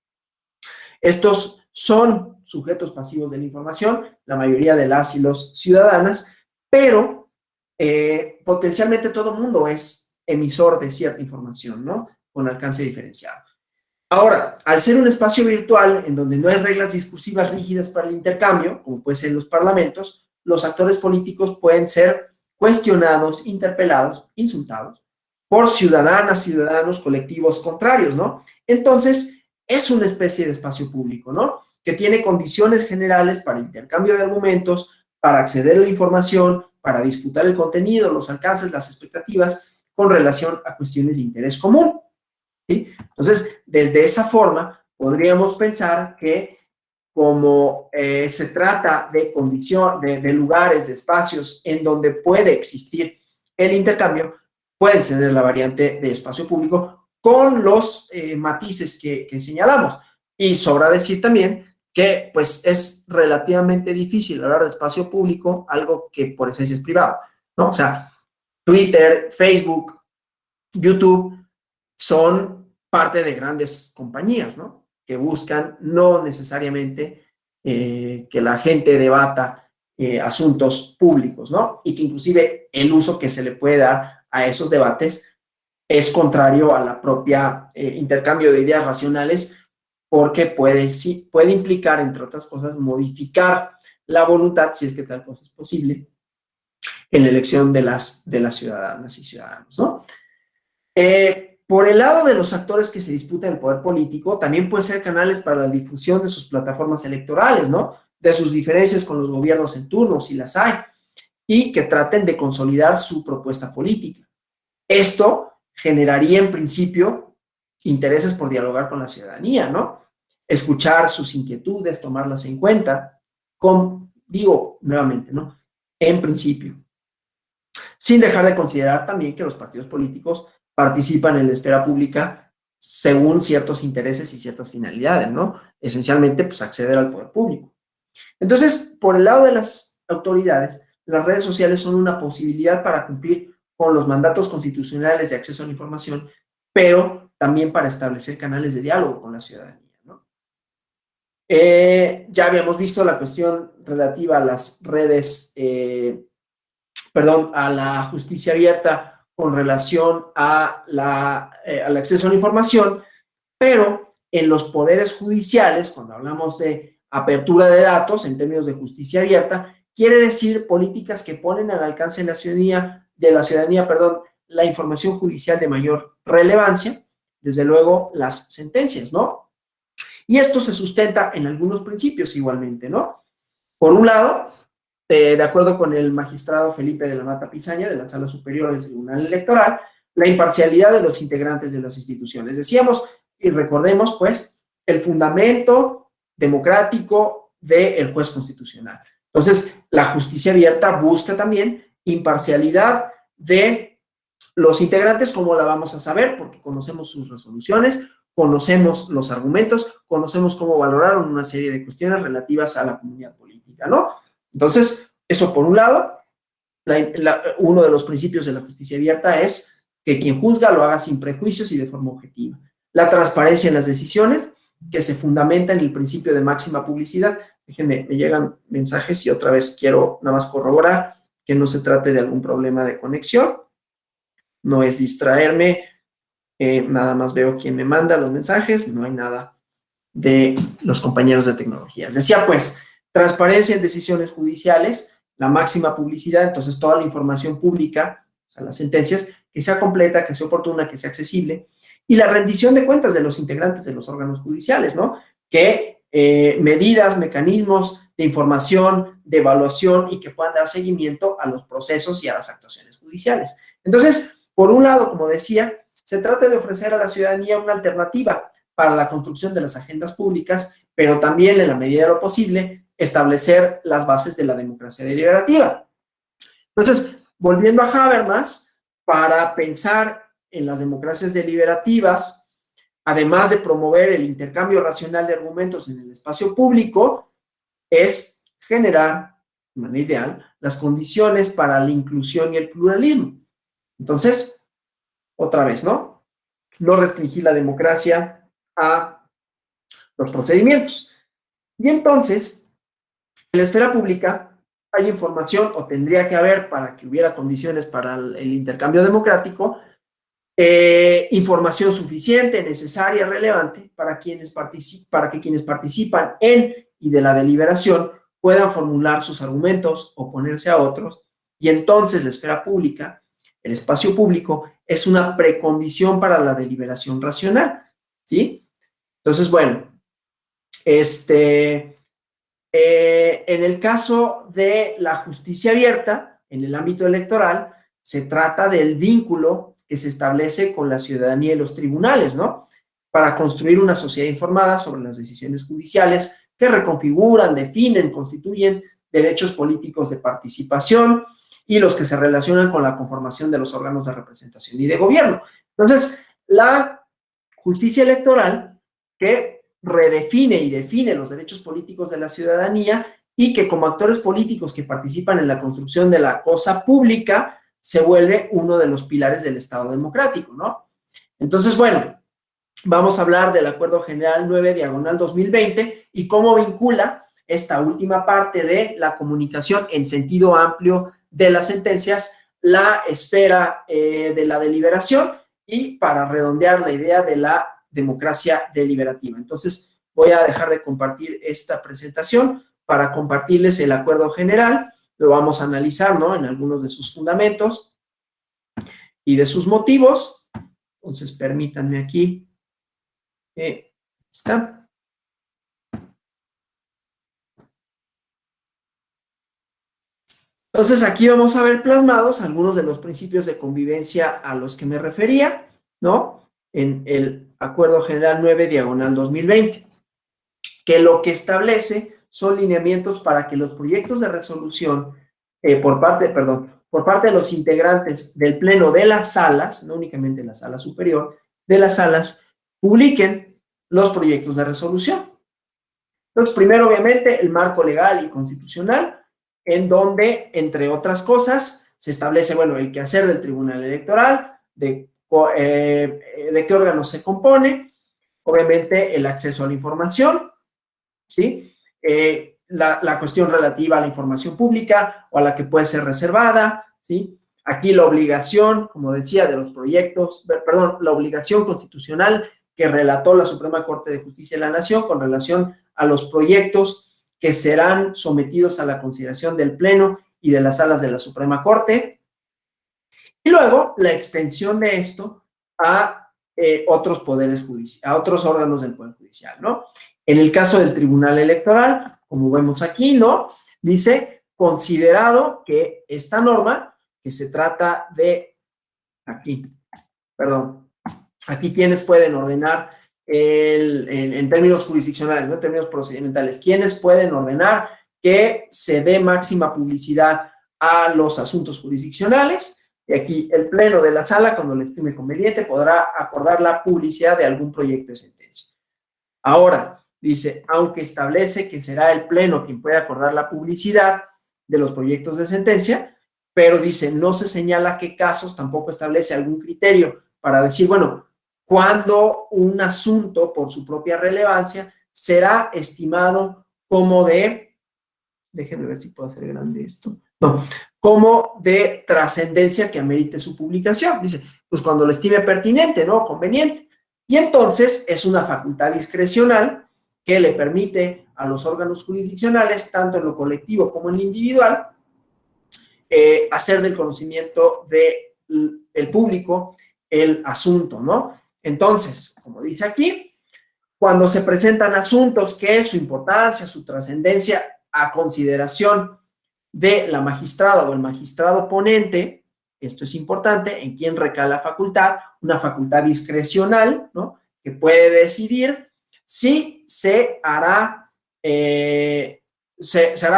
Estos son sujetos pasivos de la información, la mayoría de las y los ciudadanas, pero potencialmente todo el mundo es emisor de cierta información, ¿no?, con alcance diferenciado. Ahora, al ser un espacio virtual en donde no hay reglas discursivas rígidas para el intercambio, como puede ser en los parlamentos, los actores políticos pueden ser cuestionados, interpelados, insultados por ciudadanas, ciudadanos, colectivos contrarios, ¿no? Entonces, es una especie de espacio público, ¿no?, que tiene condiciones generales para intercambio de argumentos, para acceder a la información, para disputar el contenido, los alcances, las expectativas con relación a cuestiones de interés común, ¿sí? Entonces, desde esa forma, podríamos pensar que como se trata de de lugares, de espacios en donde puede existir el intercambio, pueden tener la variante de espacio público con los matices que señalamos. Y sobra decir también que pues es relativamente difícil hablar de espacio público, algo que por esencia es privado, ¿no? O sea, Twitter, Facebook, YouTube son parte de grandes compañías, ¿no?, que buscan no necesariamente que la gente debata asuntos públicos, ¿no?, y que inclusive el uso que se le puede dar a esos debates es contrario a la propia intercambio de ideas racionales, porque puede implicar, entre otras cosas, modificar la voluntad, si es que tal cosa es posible, en la elección de las ciudadanas y ciudadanos, ¿no? Por el lado de los actores que se disputan el poder político, también pueden ser canales para la difusión de sus plataformas electorales, ¿no? De sus diferencias con los gobiernos en turno, si las hay, y que traten de consolidar su propuesta política. Esto generaría, en principio, intereses por dialogar con la ciudadanía, ¿no? Escuchar sus inquietudes, tomarlas en cuenta, digo nuevamente, ¿no? En principio. Sin dejar de considerar también que los partidos políticos participan en la esfera pública según ciertos intereses y ciertas finalidades, ¿no? Esencialmente, pues acceder al poder público. Entonces, por el lado de las autoridades, las redes sociales son una posibilidad para cumplir con los mandatos constitucionales de acceso a la información, pero también para establecer canales de diálogo con la ciudadanía, ¿no? Ya habíamos visto la cuestión relativa a las redes, a la justicia abierta con relación a al acceso a la información, pero en los poderes judiciales, cuando hablamos de apertura de datos en términos de justicia abierta, quiere decir políticas que ponen al alcance de la ciudadanía, la información judicial de mayor relevancia, desde luego las sentencias, ¿no? Y esto se sustenta en algunos principios igualmente, ¿no? Por un lado, de acuerdo con el magistrado Felipe de la Mata Pizaña, de la Sala Superior del Tribunal Electoral, la imparcialidad de los integrantes de las instituciones. Decíamos, y recordemos, pues, el fundamento democrático del juez constitucional. Entonces, la justicia abierta busca también imparcialidad de los integrantes. ¿Cómo la vamos a saber? Porque conocemos sus resoluciones, conocemos los argumentos, conocemos cómo valoraron una serie de cuestiones relativas a la comunidad política, ¿no? Entonces, eso por un lado, uno de los principios de la justicia abierta es que quien juzga lo haga sin prejuicios y de forma objetiva. La transparencia en las decisiones, que se fundamenta en el principio de máxima publicidad. Déjenme, me llegan mensajes y otra vez quiero nada más corroborar que no se trate de algún problema de conexión. No es distraerme, nada más veo quién me manda los mensajes, no hay nada de los compañeros de tecnologías. Decía pues, transparencia en decisiones judiciales, la máxima publicidad, entonces toda la información pública, o sea, las sentencias, que sea completa, que sea oportuna, que sea accesible, y la rendición de cuentas de los integrantes de los órganos judiciales, ¿no? Que medidas, mecanismos de información, de evaluación y que puedan dar seguimiento a los procesos y a las actuaciones judiciales. Entonces, por un lado, como decía, se trata de ofrecer a la ciudadanía una alternativa para la construcción de las agendas públicas, pero también, en la medida de lo posible, establecer las bases de la democracia deliberativa. Entonces, volviendo a Habermas, para pensar en las democracias deliberativas, además de promover el intercambio racional de argumentos en el espacio público, es generar, de manera ideal, las condiciones para la inclusión y el pluralismo. Entonces, otra vez, ¿no? No restringir la democracia a los procedimientos. Y entonces, en la esfera pública hay información, o tendría que haber, para que hubiera condiciones para el intercambio democrático, información suficiente, necesaria, relevante para que quienes participan en y de la deliberación puedan formular sus argumentos, oponerse a otros, y entonces la esfera pública, el espacio público, es una precondición para la deliberación racional, ¿sí? Entonces, bueno, en el caso de la justicia abierta, en el ámbito electoral, se trata del vínculo que se establece con la ciudadanía y los tribunales, ¿no? Para construir una sociedad informada sobre las decisiones judiciales que reconfiguran, definen, constituyen derechos políticos de participación y los que se relacionan con la conformación de los órganos de representación y de gobierno. Entonces, la justicia electoral, que redefine y define los derechos políticos de la ciudadanía y que como actores políticos que participan en la construcción de la cosa pública, se vuelve uno de los pilares del Estado democrático, ¿no? Entonces, bueno, vamos a hablar del Acuerdo General 9/2020 y cómo vincula esta última parte de la comunicación en sentido amplio de las sentencias, la esfera de la deliberación y para redondear la idea de la democracia deliberativa. Entonces, voy a dejar de compartir esta presentación para compartirles el Acuerdo General. Lo vamos a analizar, ¿no? En algunos de sus fundamentos y de sus motivos. Entonces, permítanme aquí. Está. Entonces, aquí vamos a ver plasmados algunos de los principios de convivencia a los que me refería, ¿no? En el Acuerdo General 9, diagonal 2020, que lo que establece son lineamientos para que los proyectos de resolución por parte de los integrantes del Pleno de las salas, no únicamente la sala superior, de las salas, publiquen los proyectos de resolución. Entonces, primero, obviamente, el marco legal y constitucional, en donde, entre otras cosas, se establece, bueno, el quehacer del Tribunal Electoral, de qué órganos se compone, obviamente el acceso a la información, ¿sí? La cuestión relativa a la información pública o a la que puede ser reservada, ¿sí? Aquí la obligación, como decía, de los proyectos, perdón, la obligación constitucional que relató la Suprema Corte de Justicia de la Nación con relación a los proyectos que serán sometidos a la consideración del Pleno y de las salas de la Suprema Corte. Y luego, la extensión de esto a otros poderes judiciales, a otros órganos del Poder Judicial, ¿no? En el caso del Tribunal Electoral, como vemos aquí, ¿no? Dice, considerado que esta norma, que se trata de, aquí quienes pueden ordenar en términos jurisdiccionales, ¿no? En términos procedimentales, quienes pueden ordenar que se dé máxima publicidad a los asuntos jurisdiccionales. Y aquí el Pleno de la Sala, cuando le estime conveniente, podrá acordar la publicidad de algún proyecto de sentencia. Ahora, dice, aunque establece que será el Pleno quien puede acordar la publicidad de los proyectos de sentencia, pero dice, no se señala qué casos, tampoco establece algún criterio para decir, bueno, cuando un asunto, por su propia relevancia, será estimado como de, déjenme ver si puedo hacer grande esto, no, como de trascendencia que amerite su publicación. Dice, pues cuando lo estime pertinente, ¿no? Conveniente. Y entonces es una facultad discrecional que le permite a los órganos jurisdiccionales, tanto en lo colectivo como en lo individual, hacer del conocimiento del público el asunto, ¿no? Entonces, como dice aquí, cuando se presentan asuntos que su importancia, su trascendencia a consideración de la magistrada o el magistrado ponente, esto es importante, en quien recae la facultad, una facultad discrecional, ¿no? Que puede decidir si se hará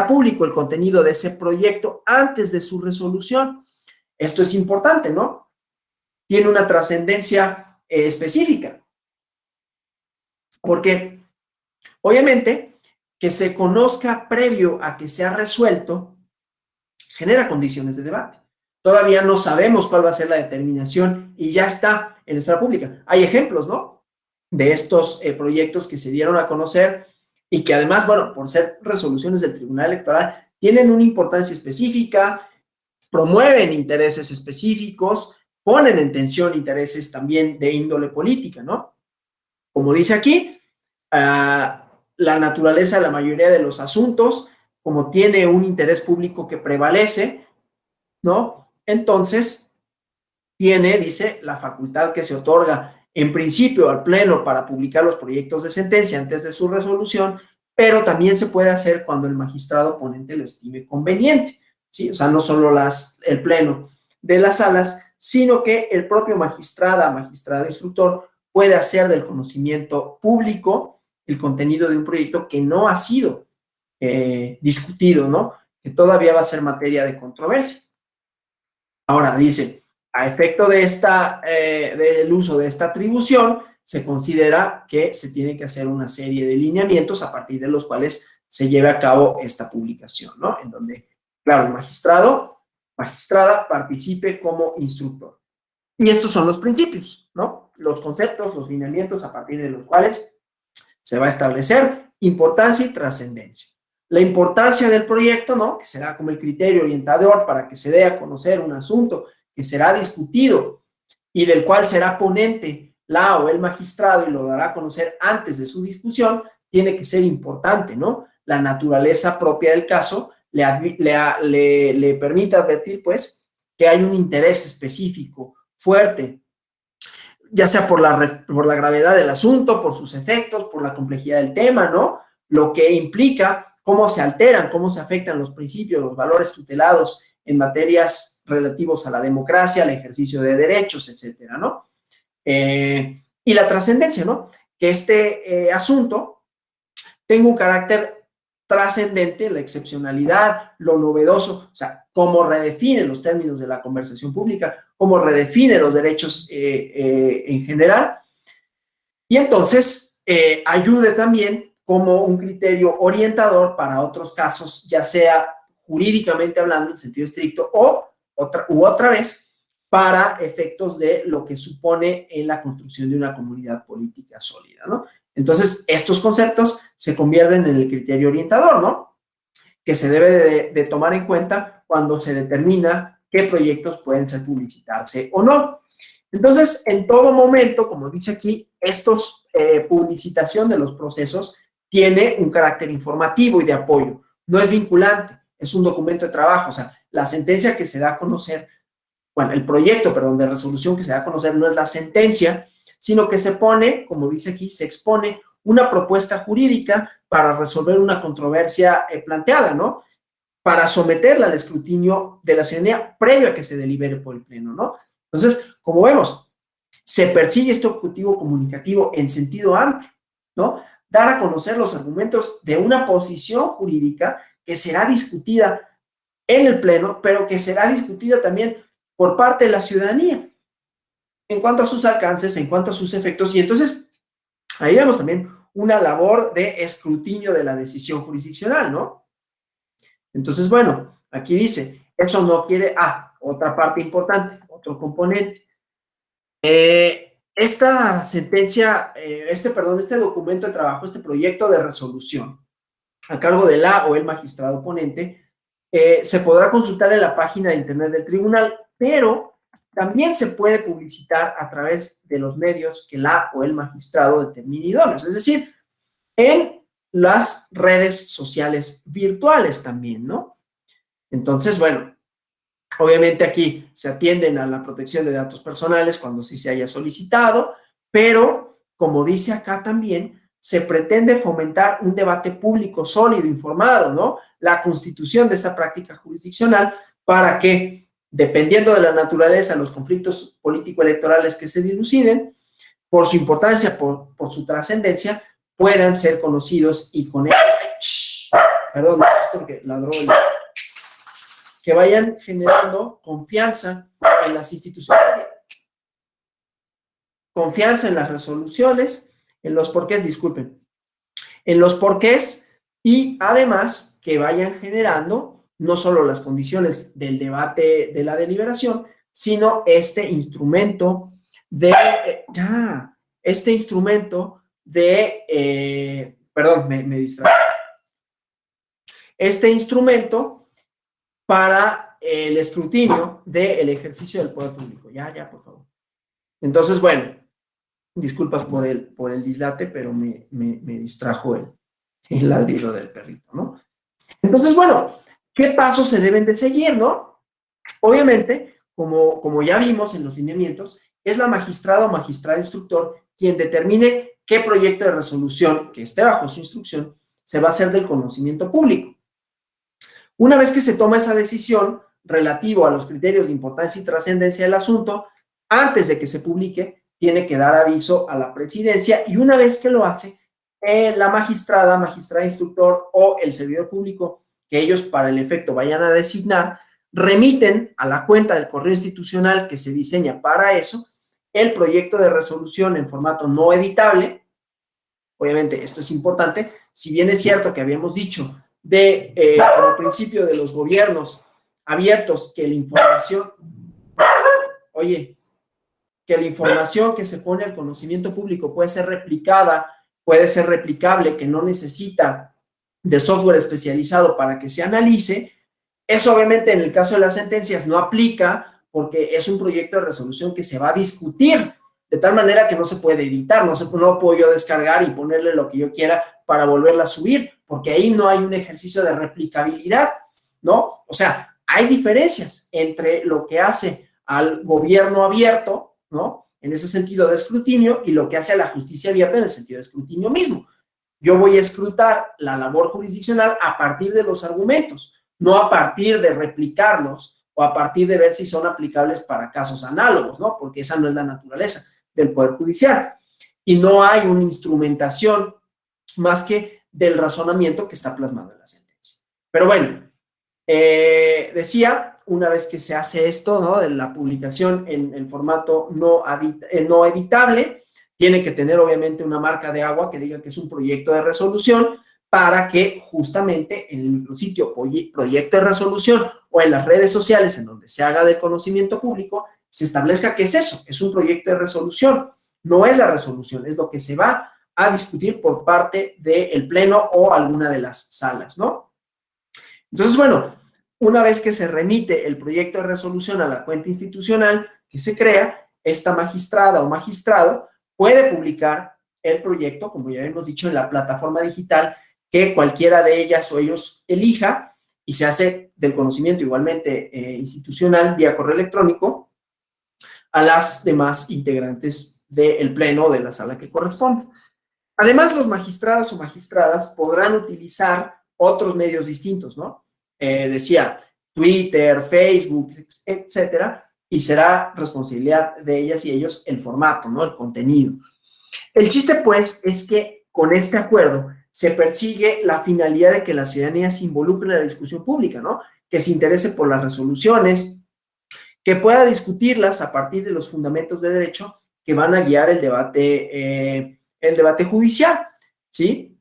público el contenido de ese proyecto antes de su resolución. Esto es importante, ¿no? Tiene una trascendencia específica. Porque, obviamente, que se conozca previo a que sea resuelto, genera condiciones de debate. Todavía no sabemos cuál va a ser la determinación y ya está en la esfera pública. Hay ejemplos, ¿no? De estos proyectos que se dieron a conocer y que además, bueno, por ser resoluciones del Tribunal Electoral, tienen una importancia específica, promueven intereses específicos, ponen en tensión intereses también de índole política, ¿no? Como dice aquí, la naturaleza de la mayoría de los asuntos, como tiene un interés público que prevalece, ¿no? Entonces, dice, la facultad que se otorga en principio al Pleno para publicar los proyectos de sentencia antes de su resolución, pero también se puede hacer cuando el magistrado ponente lo estime conveniente, ¿sí? O sea, no solo el Pleno de las salas, sino que el propio magistrado instructor puede hacer del conocimiento público el contenido de un proyecto que no ha sido discutido, ¿no? Que todavía va a ser materia de controversia. Ahora, dice, a efecto de del uso de esta atribución, se considera que se tiene que hacer una serie de lineamientos a partir de los cuales se lleve a cabo esta publicación, ¿no? En donde, claro, el magistrada participe como instructor. Y estos son los principios, ¿no? Los conceptos, los lineamientos a partir de los cuales se va a establecer importancia y trascendencia. La importancia del proyecto, ¿no? Que será como el criterio orientador para que se dé a conocer un asunto que será discutido y del cual será ponente la o el magistrado y lo dará a conocer antes de su discusión, tiene que ser importante, ¿no? La naturaleza propia del caso le permite advertir, pues, que hay un interés específico fuerte. ya sea por la gravedad del asunto, por sus efectos, por la complejidad del tema, ¿no? Lo que implica cómo se alteran, cómo se afectan los principios, los valores tutelados en materias relativos a la democracia, al ejercicio de derechos, etcétera, ¿no? Y la trascendencia, ¿no? Que este asunto tenga un carácter trascendente, la excepcionalidad, lo novedoso, o sea, cómo redefine los términos de la conversación pública, cómo redefine los derechos en general, y entonces ayude también como un criterio orientador para otros casos, ya sea jurídicamente hablando en sentido estricto o otra vez para efectos de lo que supone en la construcción de una comunidad política sólida, ¿no? Entonces, estos conceptos se convierten en el criterio orientador, ¿no? Que se debe de tomar en cuenta cuando se determina qué proyectos pueden ser publicitarse o no. Entonces, en todo momento, como dice aquí, publicitación de los procesos tiene un carácter informativo y de apoyo. No es vinculante, es un documento de trabajo. O sea, la sentencia que se da a conocer, bueno, el proyecto, perdón, de resolución que se da a conocer no es la sentencia, sino que se pone, como dice aquí, se expone una propuesta jurídica para resolver una controversia planteada, ¿no? Para someterla al escrutinio de la ciudadanía previo a que se delibere por el Pleno, ¿no? Entonces, como vemos, se persigue este objetivo comunicativo en sentido amplio, ¿no? Dar a conocer los argumentos de una posición jurídica que será discutida en el Pleno, pero que será discutida también por parte de la ciudadanía en cuanto a sus alcances, en cuanto a sus efectos, y entonces ahí vemos también una labor de escrutinio de la decisión jurisdiccional, ¿no? Entonces, bueno, aquí dice, eso no quiere, otra parte importante, otro componente. Esta sentencia, este documento de trabajo, este proyecto de resolución, a cargo de la o el magistrado ponente, se podrá consultar en la página de internet del tribunal, pero también se puede publicitar a través de los medios que la o el magistrado determine idóneos, es decir, en las redes sociales virtuales también, ¿no? Entonces, bueno, obviamente aquí se atienden a la protección de datos personales cuando sí se haya solicitado, pero como dice acá también, se pretende fomentar un debate público sólido, informado, ¿no? La constitución de esta práctica jurisdiccional para que, dependiendo de la naturaleza de los conflictos político-electorales que se diluciden, por su importancia, por su trascendencia, puedan ser conocidos y con él, perdón, esto que ladró que vayan generando confianza en las instituciones, confianza en las resoluciones, en los porqués, en los porqués, y además que vayan generando no solo las condiciones del debate de la deliberación, sino este instrumento de, perdón, me distraje. Este instrumento para el escrutinio del ejercicio del poder público. Ya, por favor. Entonces, bueno, disculpas por el dislate, pero me distrajo el ladrido del perrito, ¿no? Entonces, bueno, ¿qué pasos se deben de seguir, no? Obviamente, como ya vimos en los lineamientos, es la magistrada o magistrado instructor quien determine qué proyecto de resolución que esté bajo su instrucción se va a hacer del conocimiento público. Una vez que se toma esa decisión relativo a los criterios de importancia y trascendencia del asunto, antes de que se publique, tiene que dar aviso a la presidencia, y una vez que lo hace, la magistrada instructor o el servidor público que ellos para el efecto vayan a designar, remiten a la cuenta del correo institucional que se diseña para eso el proyecto de resolución en formato no editable. Obviamente esto es importante, si bien es cierto que habíamos dicho como principio de los gobiernos abiertos que la información que se pone al conocimiento público puede ser replicada, puede ser replicable, que no necesita de software especializado para que se analice. Eso obviamente en el caso de las sentencias no aplica porque es un proyecto de resolución que se va a discutir, de tal manera que no se puede editar, no puedo yo descargar y ponerle lo que yo quiera para volverla a subir, porque ahí no hay un ejercicio de replicabilidad, ¿no? O sea, hay diferencias entre lo que hace al gobierno abierto, ¿no? en ese sentido de escrutinio y lo que hace a la justicia abierta en el sentido de escrutinio mismo. Yo voy a escrutar la labor jurisdiccional a partir de los argumentos, no a partir de replicarlos o a partir de ver si son aplicables para casos análogos, ¿no? Porque esa no es la naturaleza del Poder Judicial. Y no hay una instrumentación más que del razonamiento que está plasmado en la sentencia. Pero bueno, decía, una vez que se hace esto, ¿no? De la publicación en formato no editable, tiene que tener obviamente una marca de agua que diga que es un proyecto de resolución para que justamente en el micrositio proyecto de resolución o en las redes sociales en donde se haga de conocimiento público, se establezca que es eso, es un proyecto de resolución. No es la resolución, es lo que se va a discutir por parte del Pleno o alguna de las salas, ¿no? Entonces, bueno, una vez que se remite el proyecto de resolución a la cuenta institucional que se crea, esta magistrada o magistrado puede publicar el proyecto, como ya hemos dicho, en la plataforma digital que cualquiera de ellas o ellos elija y se hace del conocimiento igualmente institucional vía correo electrónico a las demás integrantes del Pleno o de la sala que corresponde. Además, los magistrados o magistradas podrán utilizar otros medios distintos, ¿no? Decía Twitter, Facebook, etcétera, y será responsabilidad de ellas y ellos el formato, ¿no? El contenido. El chiste, pues, es que con este acuerdo se persigue la finalidad de que la ciudadanía se involucre en la discusión pública, ¿no? Que se interese por las resoluciones, que pueda discutirlas a partir de los fundamentos de derecho que van a guiar el debate judicial, ¿sí?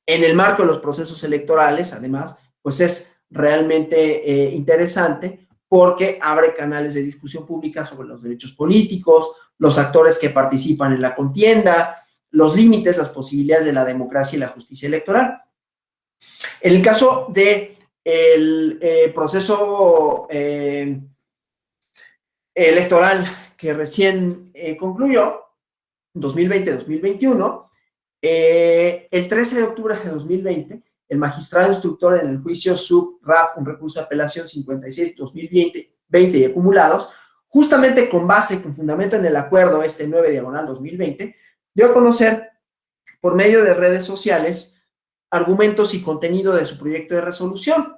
En el marco de los procesos electorales, además, pues es realmente interesante porque abre canales de discusión pública sobre los derechos políticos, los actores que participan en la contienda, los límites, las posibilidades de la democracia y la justicia electoral. En el caso del proceso electoral que recién concluyó, 2020-2021, el 13 de octubre de 2020, el magistrado instructor en el juicio sub-RAP, un recurso de apelación 56-2020 y acumulados, justamente con base, con fundamento en el acuerdo 9/2020, dio a conocer por medio de redes sociales argumentos y contenido de su proyecto de resolución.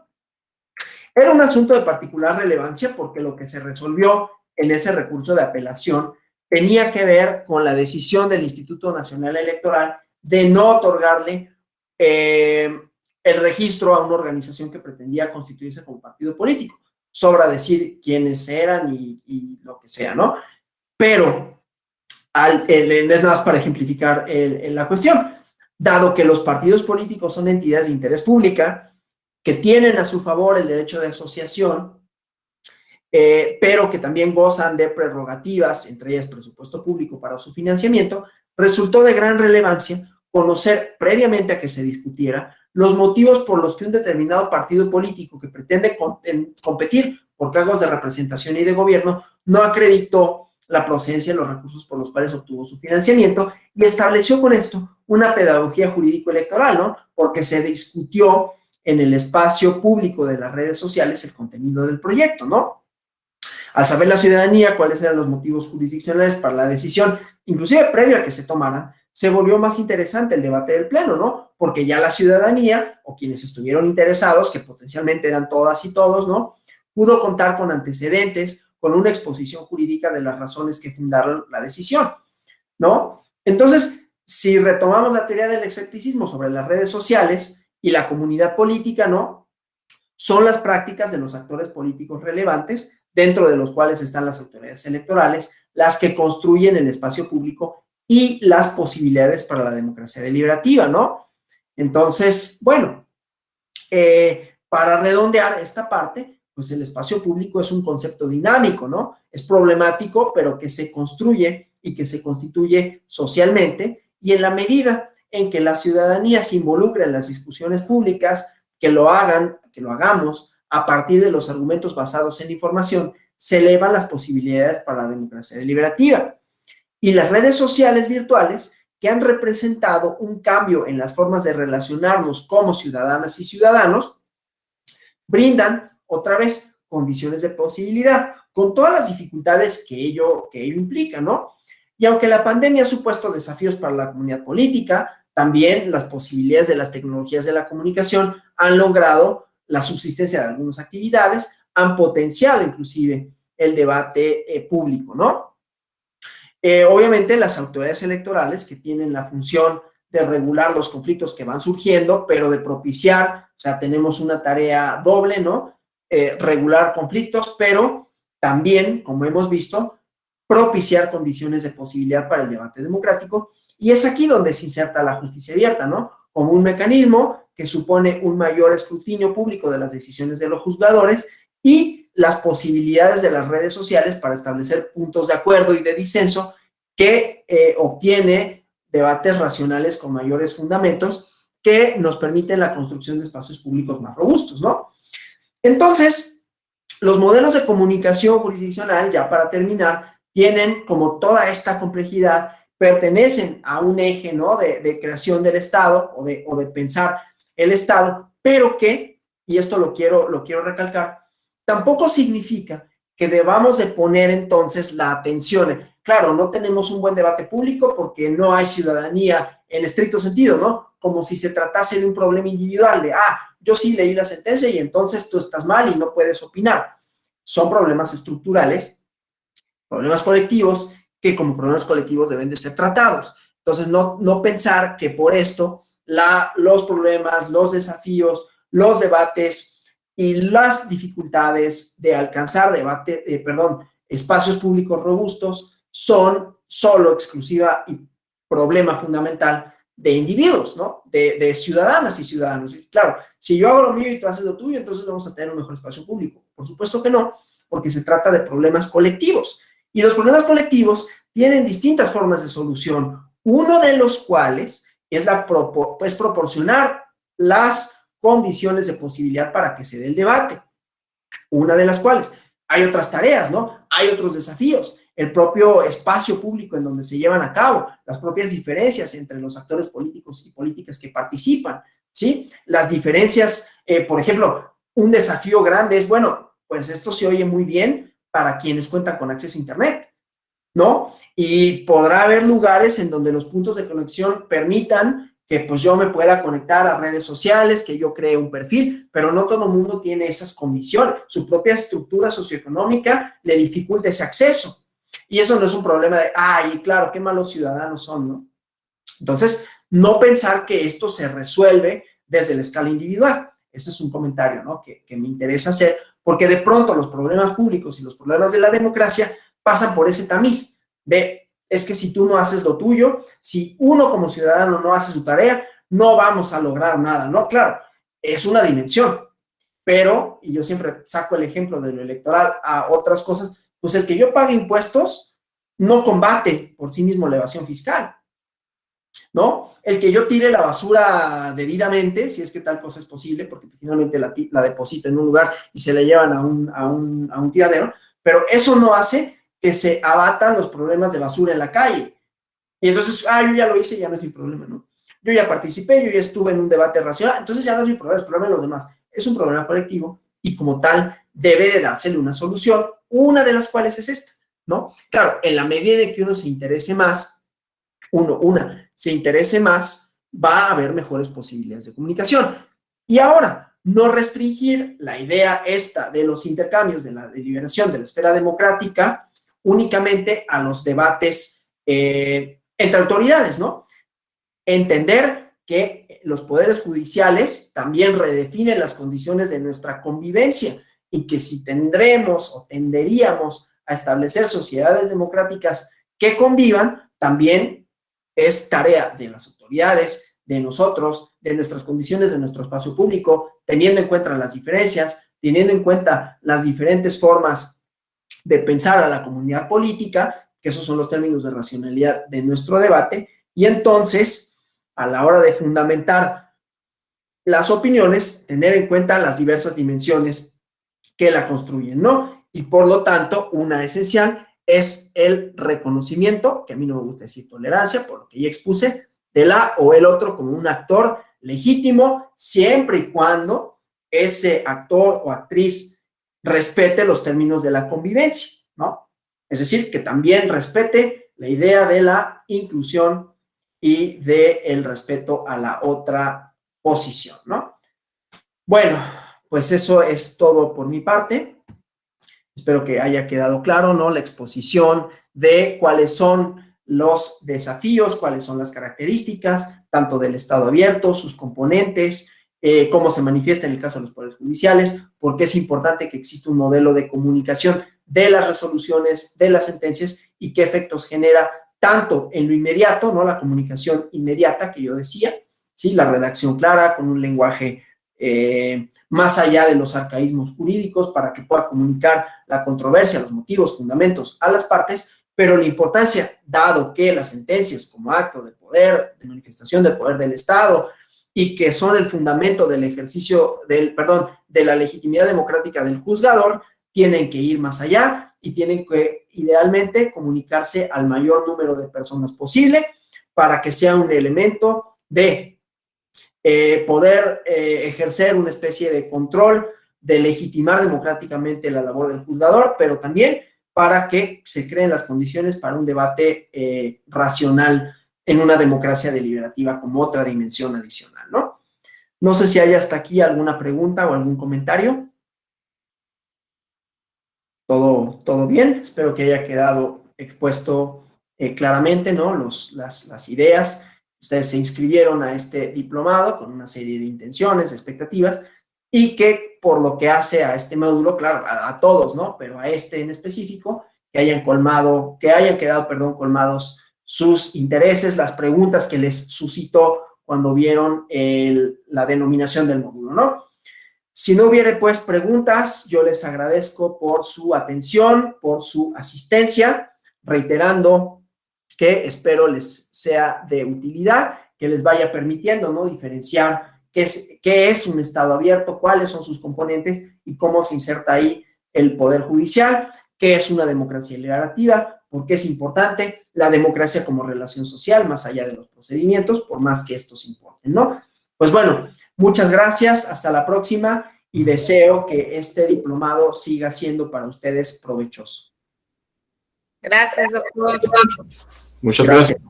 Era un asunto de particular relevancia porque lo que se resolvió en ese recurso de apelación tenía que ver con la decisión del Instituto Nacional Electoral de no otorgarle el registro a una organización que pretendía constituirse como partido político. Sobra decir quiénes eran y lo que sea, ¿no? Pero es nada más para ejemplificar la cuestión. Dado que los partidos políticos son entidades de interés público que tienen a su favor el derecho de asociación, pero que también gozan de prerrogativas, entre ellas presupuesto público para su financiamiento, resultó de gran relevancia conocer previamente a que se discutiera los motivos por los que un determinado partido político que pretende competir por cargos de representación y de gobierno no acreditó la procedencia de los recursos por los cuales obtuvo su financiamiento y estableció con esto una pedagogía jurídico-electoral, ¿no? Porque se discutió en el espacio público de las redes sociales el contenido del proyecto, ¿no? Al saber la ciudadanía cuáles eran los motivos jurisdiccionales para la decisión, inclusive previo a que se tomaran, se volvió más interesante el debate del Pleno, ¿no? Porque ya la ciudadanía, o quienes estuvieron interesados, que potencialmente eran todas y todos, ¿no? Pudo contar con antecedentes, con una exposición jurídica de las razones que fundaron la decisión, ¿no? Entonces, si retomamos la teoría del escepticismo sobre las redes sociales y la comunidad política, ¿no? Son las prácticas de los actores políticos relevantes, dentro de los cuales están las autoridades electorales, las que construyen el espacio público y las posibilidades para la democracia deliberativa, ¿no? Entonces, bueno, para redondear esta parte, pues el espacio público es un concepto dinámico, ¿no? Es problemático, pero que se construye y que se constituye socialmente, y en la medida en que la ciudadanía se involucra en las discusiones públicas, que lo hagamos a partir de los argumentos basados en información, se elevan las posibilidades para la democracia deliberativa. Y las redes sociales virtuales, que han representado un cambio en las formas de relacionarnos como ciudadanas y ciudadanos, brindan, otra vez, condiciones de posibilidad, con todas las dificultades que ello implica, ¿no? Y aunque la pandemia ha supuesto desafíos para la comunidad política, también las posibilidades de las tecnologías de la comunicación han logrado la subsistencia de algunas actividades, han potenciado inclusive el debate público, ¿no? Obviamente las autoridades electorales que tienen la función de regular los conflictos que van surgiendo, pero de propiciar, o sea, tenemos una tarea doble, ¿no? Regular conflictos, pero también, como hemos visto, propiciar condiciones de posibilidad para el debate democrático, y es aquí donde se inserta la justicia abierta, ¿no? Como un mecanismo que supone un mayor escrutinio público de las decisiones de los juzgadores y las posibilidades de las redes sociales para establecer puntos de acuerdo y de disenso que obtiene debates racionales con mayores fundamentos que nos permiten la construcción de espacios públicos más robustos, ¿no? Entonces, los modelos de comunicación jurisdiccional, ya para terminar, tienen como toda esta complejidad, pertenecen a un eje, ¿no? de creación del Estado o de pensar el Estado, pero que, y esto lo quiero recalcar, tampoco significa que debamos de poner entonces la atención. Claro, no tenemos un buen debate público porque no hay ciudadanía en estricto sentido, ¿no? Como si se tratase de un problema individual, de, yo sí leí la sentencia y entonces tú estás mal y no puedes opinar. Son problemas estructurales, problemas colectivos, que como problemas colectivos deben de ser tratados. Entonces, no pensar que por esto los problemas, los desafíos, los debates y las dificultades de alcanzar espacios públicos robustos son solo exclusiva y problema fundamental de individuos, ¿no? De ciudadanas y ciudadanos. Y claro, si yo hago lo mío y tú haces lo tuyo, entonces vamos a tener un mejor espacio público. Por supuesto que no, porque se trata de problemas colectivos. Y los problemas colectivos tienen distintas formas de solución, uno de los cuales es proporcionar las condiciones de posibilidad para que se dé el debate. Una de las cuales, hay otras tareas, ¿no? Hay otros desafíos, el propio espacio público en donde se llevan a cabo, las propias diferencias entre los actores políticos y políticas que participan, ¿sí? Las diferencias, por ejemplo, un desafío grande es, bueno, pues esto se oye muy bien para quienes cuentan con acceso a Internet, ¿no? Y podrá haber lugares en donde los puntos de conexión permitan que pues yo me pueda conectar a redes sociales, que yo cree un perfil, pero no todo el mundo tiene esas condiciones. Su propia estructura socioeconómica le dificulta ese acceso. Y eso no es un problema de, claro, qué malos ciudadanos son, ¿no? Entonces, no pensar que esto se resuelve desde la escala individual. Ese es un comentario, ¿no? que me interesa hacer, porque de pronto los problemas públicos y los problemas de la democracia pasan por ese tamiz de, es que si tú no haces lo tuyo, si uno como ciudadano no hace su tarea, no vamos a lograr nada, ¿no? Claro, es una dimensión, pero, y yo siempre saco el ejemplo de lo electoral a otras cosas, pues el que yo pague impuestos no combate por sí mismo la evasión fiscal, ¿no? El que yo tire la basura debidamente, si es que tal cosa es posible, porque finalmente la deposito en un lugar y se la llevan a un tiradero, pero eso no hace que se abatan los problemas de basura en la calle. Y entonces, yo ya lo hice, ya no es mi problema, ¿no? Yo ya participé, yo ya estuve en un debate racional, entonces ya no es mi problema, es el problema de los demás. Es un problema colectivo y como tal debe de dársele una solución, una de las cuales es esta, ¿no? Claro, en la medida en que uno se interese más, se interese más, va a haber mejores posibilidades de comunicación. Y ahora, no restringir la idea esta de los intercambios, de la deliberación de la esfera democrática, únicamente a los debates entre autoridades, ¿no? Entender que los poderes judiciales también redefinen las condiciones de nuestra convivencia y que si tendremos o tenderíamos a establecer sociedades democráticas que convivan, también es tarea de las autoridades, de nosotros, de nuestras condiciones, de nuestro espacio público, teniendo en cuenta las diferencias, teniendo en cuenta las diferentes formas de pensar a la comunidad política, que esos son los términos de racionalidad de nuestro debate, y entonces, a la hora de fundamentar las opiniones, tener en cuenta las diversas dimensiones que la construyen, ¿no? Y por lo tanto, una esencial es el reconocimiento, que a mí no me gusta decir tolerancia, por lo que ya expuse, de la o el otro como un actor legítimo, siempre y cuando ese actor o actriz respete los términos de la convivencia, ¿no? Es decir, que también respete la idea de la inclusión y del respeto a la otra posición, ¿no? Bueno, pues eso es todo por mi parte. Espero que haya quedado claro, ¿no? La exposición de cuáles son los desafíos, cuáles son las características, tanto del Estado abierto, sus componentes, cómo se manifiesta en el caso de los poderes judiciales, por qué es importante que exista un modelo de comunicación de las resoluciones, de las sentencias y qué efectos genera tanto en lo inmediato, ¿no? La comunicación inmediata que yo decía, ¿sí? La redacción clara con un lenguaje más allá de los arcaísmos jurídicos para que pueda comunicar la controversia, los motivos, fundamentos a las partes, pero la importancia, dado que las sentencias como acto de poder, de manifestación del poder del Estado y que son el fundamento del ejercicio de la legitimidad democrática del juzgador, tienen que ir más allá y tienen que idealmente comunicarse al mayor número de personas posible para que sea un elemento de poder ejercer una especie de control, de legitimar democráticamente la labor del juzgador, pero también para que se creen las condiciones para un debate racional en una democracia deliberativa como otra dimensión adicional, ¿no? No sé si hay hasta aquí alguna pregunta o algún comentario. ¿Todo bien? Espero que haya quedado expuesto claramente, ¿no? Las ideas. Ustedes se inscribieron a este diplomado con una serie de intenciones, de expectativas, y que por lo que hace a este módulo, claro, a todos, ¿no? Pero a este en específico, que hayan quedado colmados sus intereses, las preguntas que les suscitó cuando vieron la denominación del módulo, ¿no? Si no hubiere, pues, preguntas, yo les agradezco por su atención, por su asistencia, reiterando que espero les sea de utilidad, que les vaya permitiendo, ¿no? Diferenciar qué es un Estado abierto, cuáles son sus componentes y cómo se inserta ahí el Poder Judicial, qué es una democracia deliberativa, por qué es importante la democracia como relación social, más allá de los procedimientos, por más que estos importen, ¿no? Pues bueno, muchas gracias, hasta la próxima y deseo que este diplomado siga siendo para ustedes provechoso. Gracias, doctor. Muchas gracias.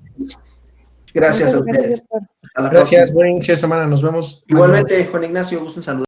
Gracias a ustedes. Hasta la Gracias, próxima. buen inicio de semana, nos vemos. Igualmente, Juan Ignacio, gusto en saludar.